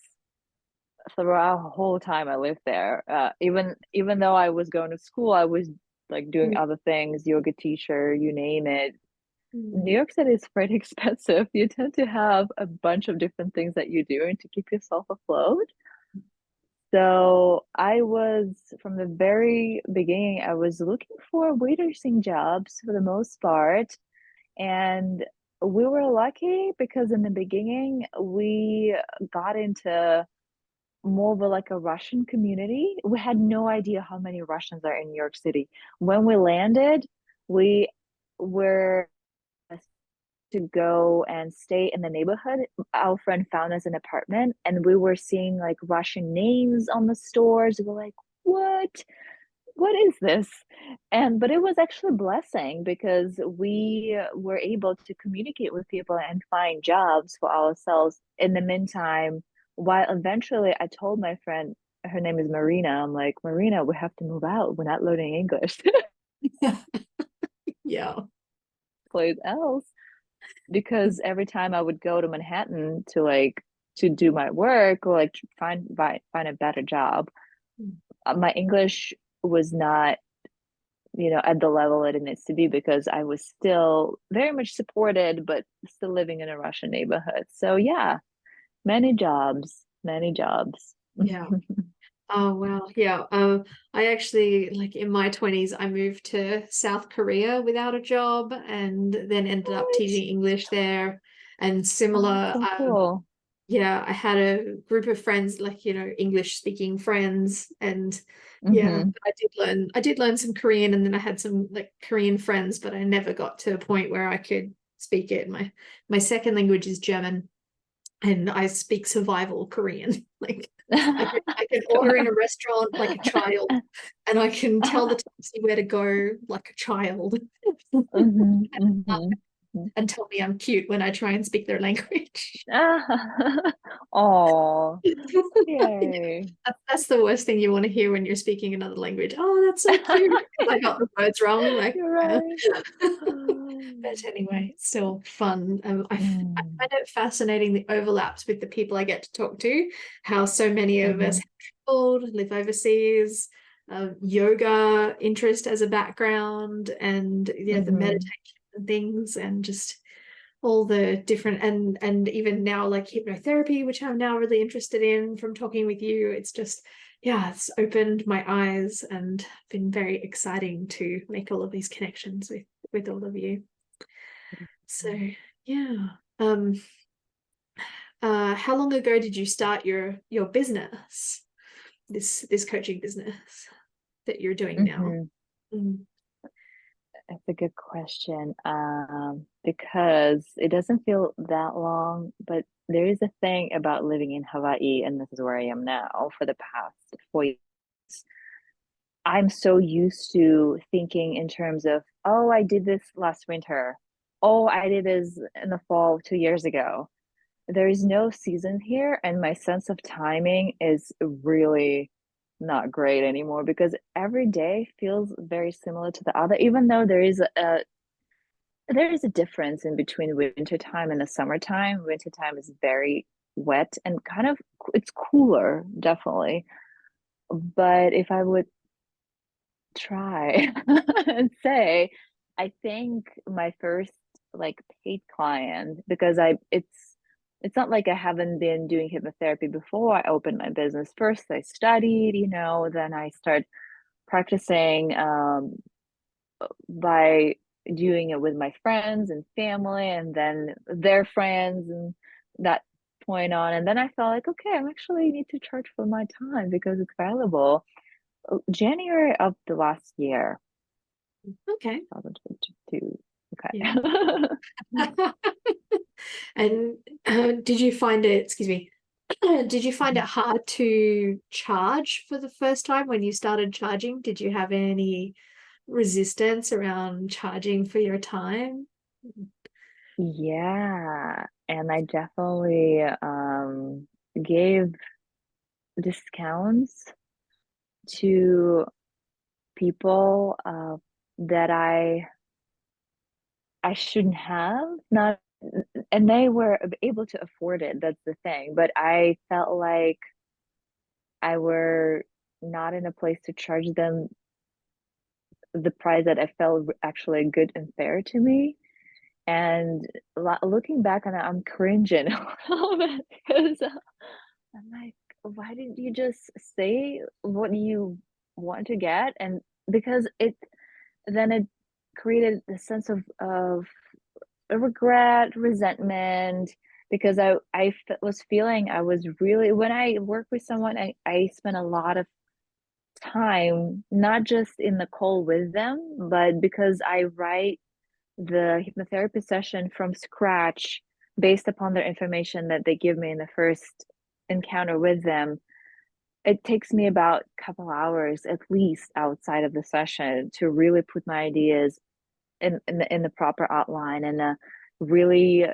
throughout the whole time I lived there. Even though I was going to school, I was like doing mm, other things, yoga teacher, you name it. mm. New York City is pretty expensive. You tend to have a bunch of different things that you're doing to keep yourself afloat. So I was, from the very beginning, I was looking for waitressing jobs for the most part. And we were lucky because in the beginning, we got into more of like a Russian community. We had no idea how many Russians are in New York City. When we landed, we were to go and stay in the neighborhood. Our friend found us an apartment and we were seeing like Russian names on the stores. We were like, what? What is this? But it was actually a blessing because we were able to communicate with people and find jobs for ourselves in the meantime. While eventually I told my friend, her name is Marina, I'm like, Marina, we have to move out. We're not learning English Yeah. place else. Because every time I would go to Manhattan to do my work or like find a better job, my English was not, at the level it needs to be because I was still very much supported, but still living in a Russian neighborhood. So yeah, many jobs, many jobs. Yeah. Oh wow. Yeah. I actually, like, in my 20s, I moved to South Korea without a job and then ended up What? teaching English there. And Oh, that's similar, so cool. yeah, I had a group of friends, like, English speaking friends. And yeah, Mm-hmm. I did learn some Korean, and then I had some like Korean friends, but I never got to a point where I could speak it. My second language is German, and I speak survival Korean. Like, I can order in a restaurant like a child, and I can tell the taxi where to go like a child. Mm-hmm, mm-hmm. And tell me I'm cute when I try and speak their language. Oh, Yeah, yay. that's the worst thing you want to hear when you're speaking another language. Oh, that's so cute. Because I got the words wrong. Like, You're yeah. right. But anyway, it's still fun. I Mm, find it fascinating, the overlaps with the people I get to talk to, how so many of us mhm, have traveled, live overseas, yoga interest as a background, and yeah, the mhm. meditation and things, and just all the different, and even now like hypnotherapy, which I'm now really interested in from talking with you. It's just, yeah, it's opened my eyes and been very exciting to make all of these connections with all of you. So yeah. Um how long ago did you start your business, this coaching business that you're doing now? Mhm. Mm, That's a good question. Because it doesn't feel that long, but there is a thing about living in Hawaii, and this is where I am now for the past 4 years. I'm so used to thinking in terms of, oh, I did this last winter. Oh, I did this in the fall 2 years ago. There is no season here, and my sense of timing is really not great anymore because every day feels very similar to the other, even though there is a difference in between winter time and the summertime. Winter time is very wet and kind of it's cooler, definitely. But if I would try and say, I think my first like paid client, because it's not like I haven't been doing hypnotherapy before I opened my business. First I studied, then I start practicing by doing it with my friends and family and then their friends and that point on. And then I felt like, okay, I actually need to charge for my time because it's valuable. January of the last year, Okay. 2022. Yeah. Okay. And did you find it, excuse me, did you find it hard to charge for the first time when you started charging? Did you have any resistance around charging for your time? Yeah, and I definitely gave discounts to people that I shouldn't have, not, and they were able to afford it. That's the thing. But I felt like I were not in a place to charge them the price that I felt actually good and fair to me. And looking back on it, I'm cringing a little bit because I'm like, why didn't you just say what you want to get? And because it created a sense of a regret, resentment, because was feeling I was really, when I work with someone, I spend a lot of time, not just in the call with them, but because I write the hypnotherapy session from scratch based upon their information that they give me in the first encounter with them. It takes me about a couple hours at least outside of the session to really put my ideas in the proper outline and really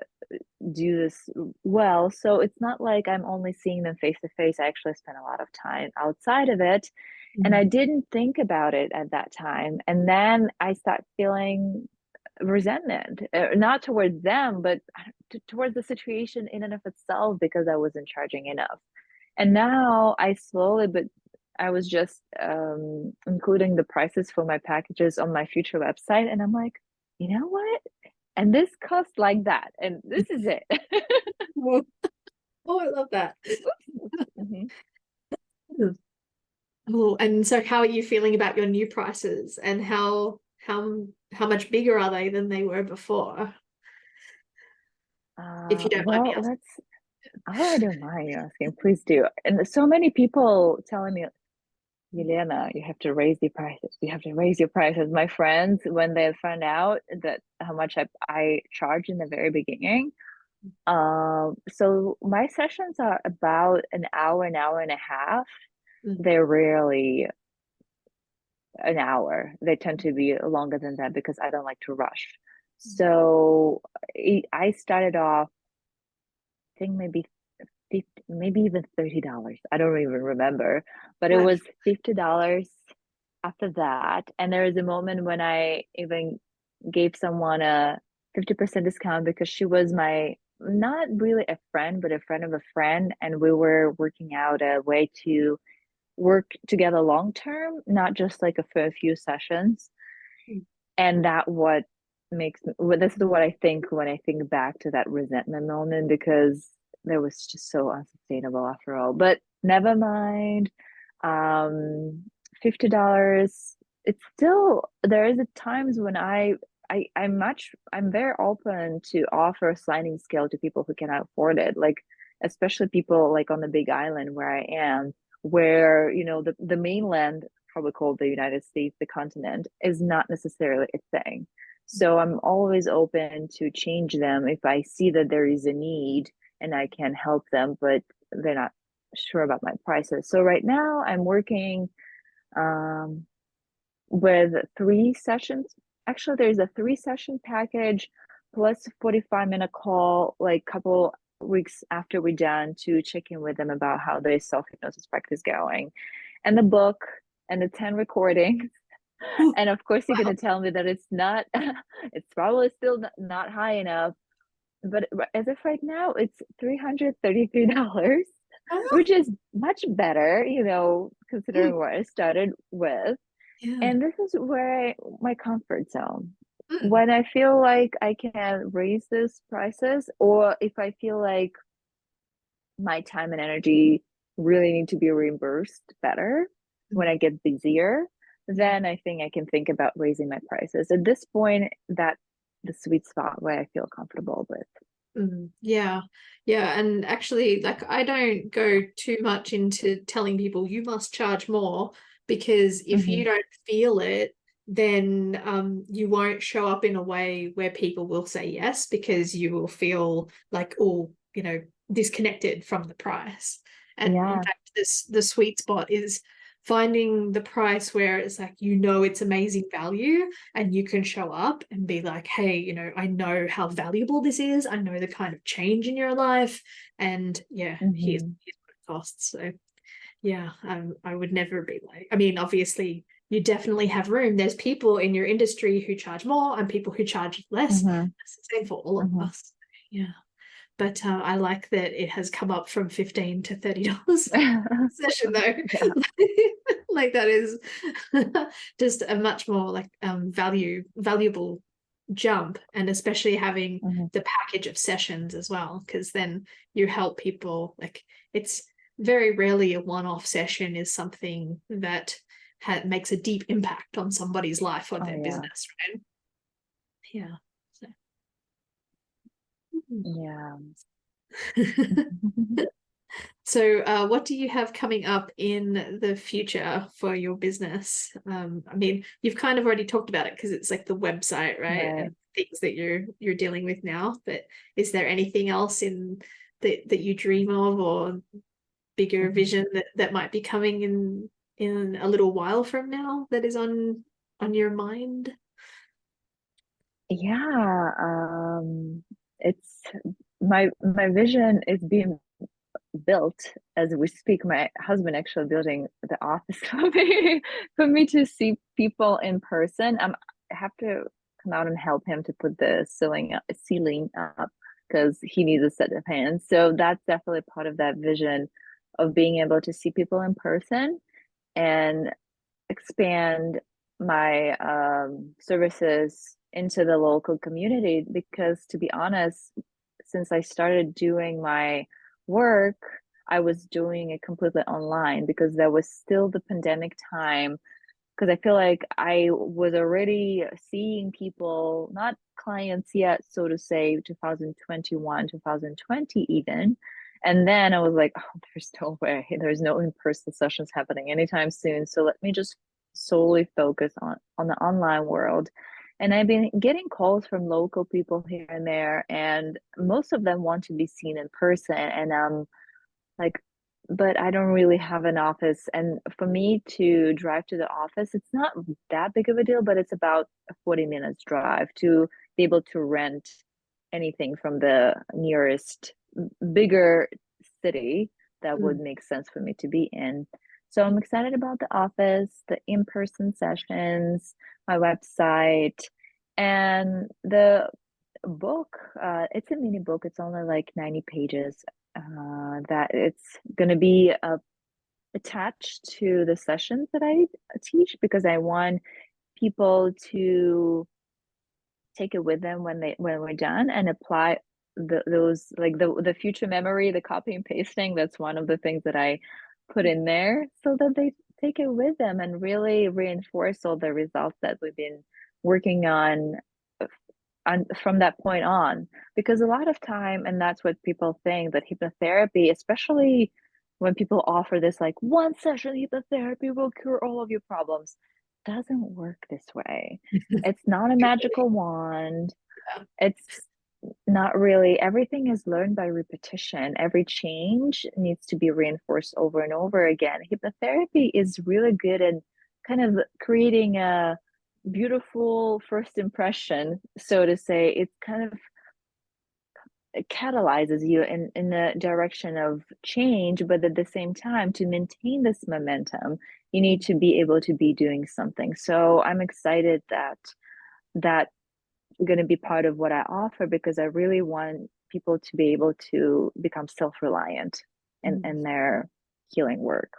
do this well. So it's not like I'm only seeing them face to face. I actually spend a lot of time outside of it. And I didn't think about it at that time. And then I start feeling resentment, not towards them, but towards the situation in and of itself because I wasn't charging enough. And now I slowly, but I was just including the prices for my packages on my future website. And I'm like, you know what? And this costs like that. And this is it. Oh, I love that. Mhm. Oh, and so how are you feeling about your new prices and how much bigger are they than they were before? If you don't mind me Well, asking. oh, I don't mind you asking. Please do. And so many people telling me, Yelena, you have to raise the prices. You have to raise your prices. My friends, when they found out that how much I charge in the very beginning, so my sessions are about an hour and a half. Mm. They're rarely an hour. They tend to be longer than that because I don't like to rush. So I started off, I think maybe 50, maybe even $30. I don't even remember, but it Right. was $50 after that. And there was a moment when I even gave someone a 50% discount because she was my, not really a friend, but a friend of a friend. And we were working out a way to work together long term, not just like for a few sessions. Mm. And that what makes me, well, this is what I think when I think back to that resentment moment because that was just so unsustainable after all. But never mind. Um, $50. It's still, there is a times when I'm very open to offer a sliding scale to people who cannot afford it. Like especially people like on the Big Island where I am, where the mainland, probably called the United States, the continent, is not necessarily a thing. So I'm always open to change them if I see that there is a need and I can help them, but they're not sure about my prices. So right now I'm working um, with 3 sessions. Actually, there's a 3 session package plus 45-minute call, like couple weeks after we're done to check in with them about how their self hypnosis practice going. and the book and the 10 recordings. And of course, you're Wow. going to tell me that it's not, it's probably still not high enough. But as of right now, it's $333, which is much better, Mm, considering what I started with. yeah. And this is where my comfort zone. Mm, When I feel like I can raise those prices, or if I feel like my time and energy really need to be reimbursed better when mm, I get busier, yeah. then I think I can think about raising my prices. At this point, that the sweet spot where I feel comfortable with. Yeah. Yeah. And actually, like, I don't go too much into telling people you must charge more, because if you Mm-hmm. don't feel it, then you won't show up in a way where people will say yes, because you will feel like, oh, disconnected from the price. And in Yeah. fact, the sweet spot is finding the price where it's like, it's amazing value, and you can show up and be like, hey, I know how valuable this is. I know the kind of change in your life. And yeah, Mm-hmm. here's what it costs. So yeah, I would never be like, I mean, obviously, you definitely have room. There's people in your industry who charge more and people who charge less. Mm-hmm. That's the same for all of Mm-hmm. us. Yeah. But I like that it has come up from $15 to $30 session though. Yeah. Like that is just a much more like valuable jump, and especially having Mm-hmm. the package of sessions as well, because then you help people. Like, it's very rarely a one-off session is something that makes a deep impact on somebody's life or Oh, their yeah. business, right? Yeah. So. Yeah. So, what do you have coming up in the future for your business? I mean, you've kind of already talked about it because it's like the website, right, Right. and things that you're dealing with now. But is there anything else in that you dream of, or bigger Mm-hmm. vision that might be coming in a little while from now that is on your mind? Yeah. It's my vision is being built as we speak. My husband actually building the office for me to see people in person. I have to come out and help him to put the ceiling up because he needs a set of hands. So that's definitely part of that vision of being able to see people in person and expand my services into the local community. Because to be honest, since I started doing my work, I was doing it completely online because there was still the pandemic time. Because I feel like I was already seeing people, not clients yet, so to say, 2021, 2020 even. And then I was like, oh, there's no way. There's no in-person sessions happening anytime soon. So let me just solely focus on the online world. And I've been getting calls from local people here and there, and most of them want to be seen in person. And like, but I don't really have an office. And for me to drive to the office, it's not that big of a deal, but it's about a 40 minutes drive to be able to rent anything from the nearest bigger city that would Mm. make sense for me to be in. So I'm excited about the office, the in-person sessions, my website, and the book. It's a mini book. It's only like 90 pages. That it's going to be attached to the sessions that I teach because I want people to take it with them when we're done and apply those like the future memory, the copy and pasting. That's one of the things that I put in there so that they take it with them and really reinforce all the results that we've been working on from that point on. Because a lot of time, and that's what people think, that hypnotherapy, especially when people offer this like one session hypnotherapy will cure all of your problems, doesn't work this way. It's not a magical wand. Yeah. It's not really. Everything is learned by repetition. Every change needs to be reinforced over and over again. Hypnotherapy is really good at kind of creating a beautiful first impression, so to say. It's kind of catalyzes you in the direction of change, but at the same time, to maintain this momentum, you need to be able to be doing something. So I'm excited that that's going to be part of what I offer, because I really want people to be able to become self-reliant in their healing work.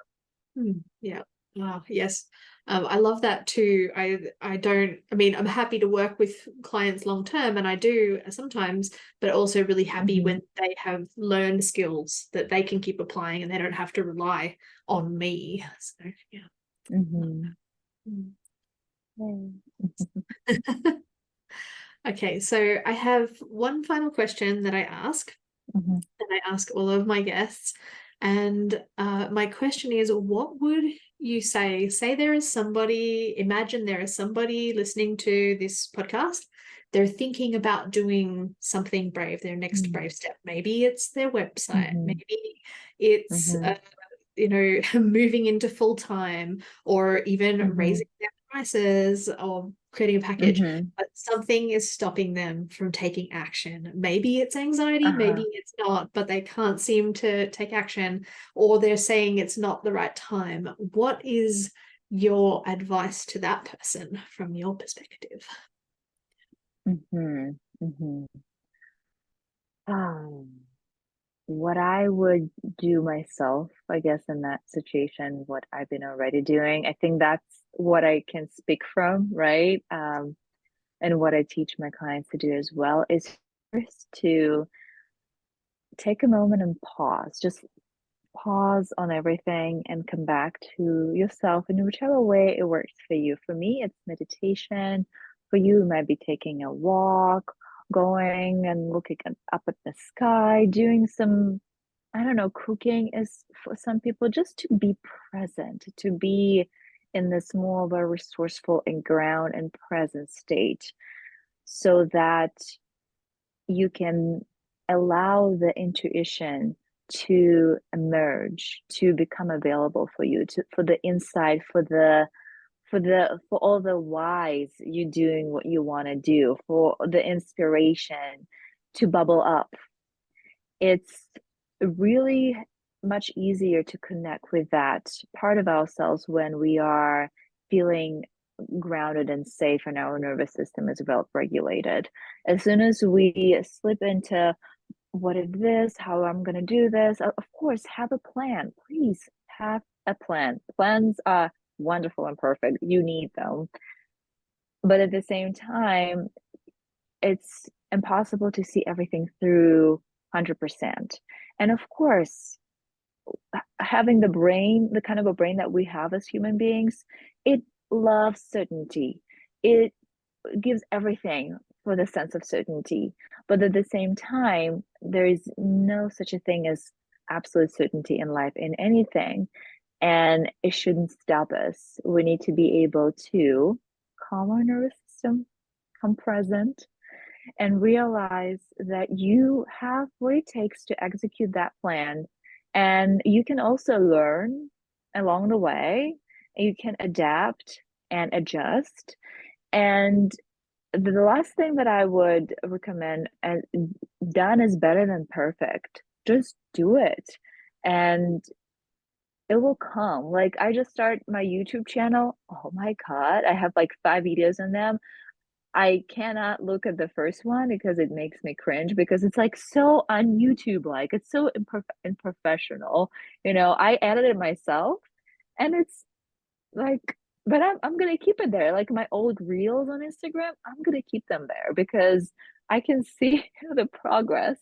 Yeah. Yes. I love that too. I mean, I'm happy to work with clients long term, and I do sometimes, but also really happy Mm-hmm. when they have learned skills that they can keep applying and they don't have to rely on me. So yeah. Mm-hmm. Mm. Mm-hmm. Okay, so I have one final question that I ask all of my guests. And my question is, what would you say? Say there is somebody, imagine there is somebody listening to this podcast. They're thinking about doing something brave, their next brave step. Maybe it's their website. Mm-hmm. Maybe it's Mm-hmm. moving into full time, or even Mm-hmm. raising their prices or creating a package, Mm-hmm. but something is stopping them from taking action. Maybe it's anxiety, maybe Uh-huh. it's not, but they can't seem to take action, or they're saying it's not the right time. What is your advice to that person from your perspective? Mm-hmm. Mm-hmm. What I would do myself, I guess, in that situation, what I've been already doing, I think that's what I can speak from, right? And what I teach my clients to do as well is first to take a moment and pause, just pause on everything and come back to yourself in whichever way it works for you. For me, it's meditation. For you, it might be taking a walk, going and looking up at the sky, doing some, I don't know, cooking is for some people just to be present, to be in this more of a resourceful and ground and present state, so that you can allow the intuition to emerge, to become available for you, to for the insight, for all the whys you doing what you want to do, for the inspiration to bubble up. It's really much easier to connect with that part of ourselves when we are feeling grounded and safe and our nervous system is well regulated. As soon as we slip into what is this, how I'm going to do this, of course, have a plan. Please have a plan. Plans are wonderful and perfect. You need them. But at the same time, it's impossible to see everything through 100%. And of course, having the brain, the kind of a brain that we have as human beings, it loves certainty. It gives everything for the sense of certainty. But at the same time, there is no such a thing as absolute certainty in life, in anything. And it shouldn't stop us. We need to be able to calm our nervous system, come present, and realize that you have what it takes to execute that plan. And you can also learn along the way, you can adapt and adjust. And the last thing that I would recommend, and done is better than perfect. Just do it and it will come. Like I just started my YouTube channel. Oh my God, I have like 5 videos in them. I cannot look at the first one because it makes me cringe, because it's like so un YouTube like. It's so unprofessional. I edited it myself and it's like, but I'm gonna keep it there. Like my old reels on Instagram, I'm gonna keep them there because I can see the progress.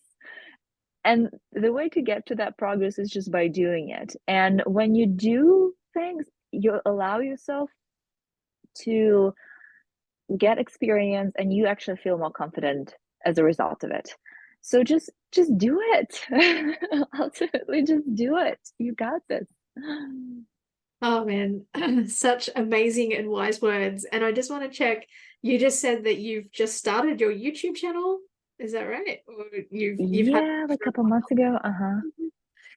And the way to get to that progress is just by doing it. And when you do things, you allow yourself to get experience and you actually feel more confident as a result of it. So just do it. Ultimately, just do it. You got this. Oh man, such amazing and wise words. And I just want to check, you just said that you've just started your YouTube channel. Is that right? Or you've had Yeah, like a couple months ago. Uh-huh.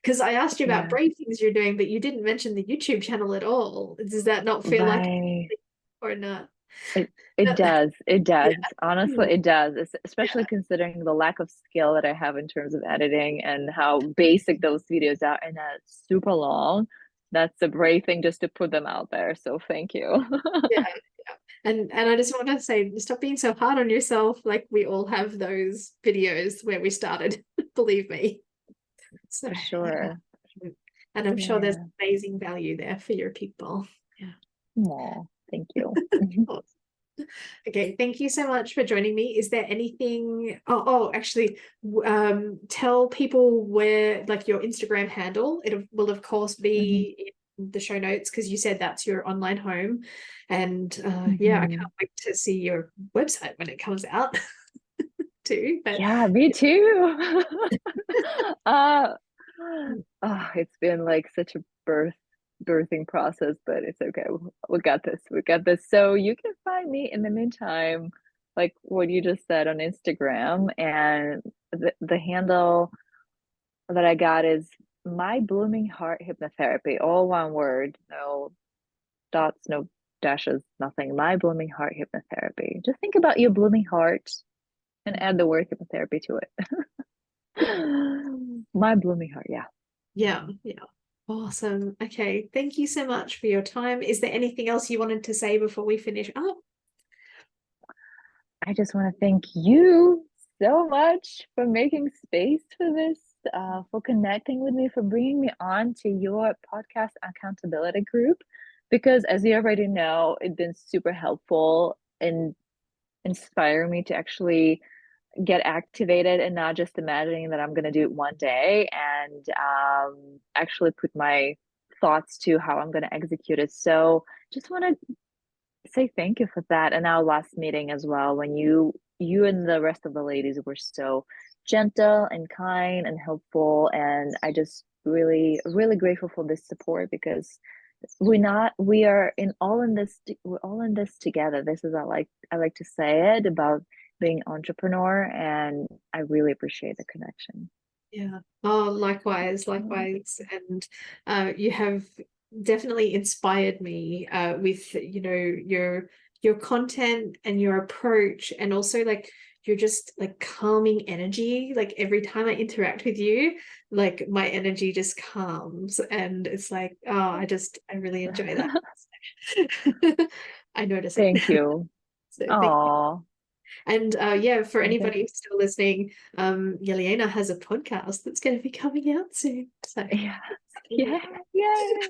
because I asked you about Yeah. brave things you're doing, but you didn't mention the YouTube channel at all. Does that not feel like Right. or not? It does. It Yeah, does. Honestly, it does. Especially yeah, considering the lack of skill that I have in terms of editing and how basic those videos are and that super long. That's a brave thing just to put them out there. So thank you. yeah, yeah. And I just want to say, stop being so hard on yourself. Like we all have those videos where we started, believe me. So For yeah. sure. And I'm sure there's Yeah. amazing value there for your people. Yeah. Aw, thank you. Awesome. Okay, thank you so much for joining me. Is there anything? Actually, tell people where, like your Instagram handle. It will of course Mhm. be in the show notes because you said that's your online home, and yeah, I Mhm. can't wait to see your website when it comes out too. But Yeah, me too. Uh, it's been like such a birthing process, but it's okay. We got this. We got this. So you can find me in the meantime, like what you just said on Instagram, and the handle that I got is My Blooming Heart Hypnotherapy, all one word, no dots, no dashes, nothing. My Blooming Heart Hypnotherapy. Just think about your blooming heart and add the word hypnotherapy to it. My Blooming Heart, yeah. yeah, yeah. Awesome. Okay, thank you so much for your time. Is there anything else you wanted to say before we finish up? I just want to thank you so much for making space for this, for connecting with me, for bringing me on to your podcast accountability group. Because as you already know, it's been super helpful in inspiring me to actually get activated and not just imagining that I'm going to do it one day and actually put my thoughts to how I'm going to execute it. So just want to say thank you for that. And our last meeting as well, when you and the rest of the ladies were so gentle and kind and helpful. And I just really grateful for this support because we are in all in this we're all in this together. This is I like to say it about being entrepreneur, and I really appreciate the connection. Yeah. Oh, likewise, Mm. likewise. And you have definitely inspired me with, your content and your approach, and also like you're just like calming energy. Like every time I interact with you, like my energy just calms, and it's like, oh, I really enjoy that. I notice it. Thank you. So thank you. Oh, And yeah, for thank anybody you. who's still listening, Yeliena has a podcast that's going to be coming out soon. So Yeah. Yeah. Yay.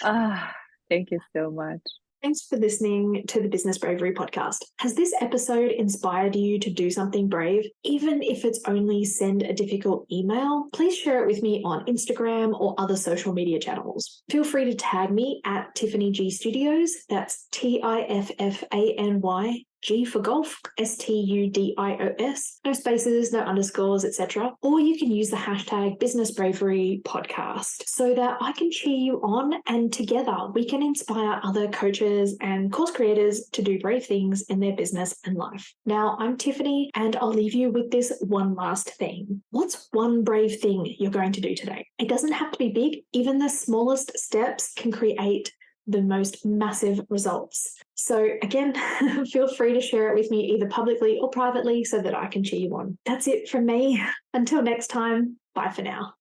Ah, thank you so much. thanks for listening to the Business Bravery podcast. Has this episode inspired you to do something brave? Even if it's only send a difficult email, please share it with me on Instagram or other social media channels. Feel free to tag me at Tiffany G Studios. That's TIFFANY. G for golf, STUDIOS, no spaces, no underscores, etc. Or you can use the hashtag Business Bravery Podcast so that I can cheer you on, and together we can inspire other coaches and course creators to do brave things in their business and life. Now, I'm Tiffany, and I'll leave you with this one last thing. What's one brave thing you're going to do today? It doesn't have to be big. Even the smallest steps can create the most massive results. So again, feel free to share it with me either publicly or privately so that I can cheer you on. That's it from me. Until next time, bye for now.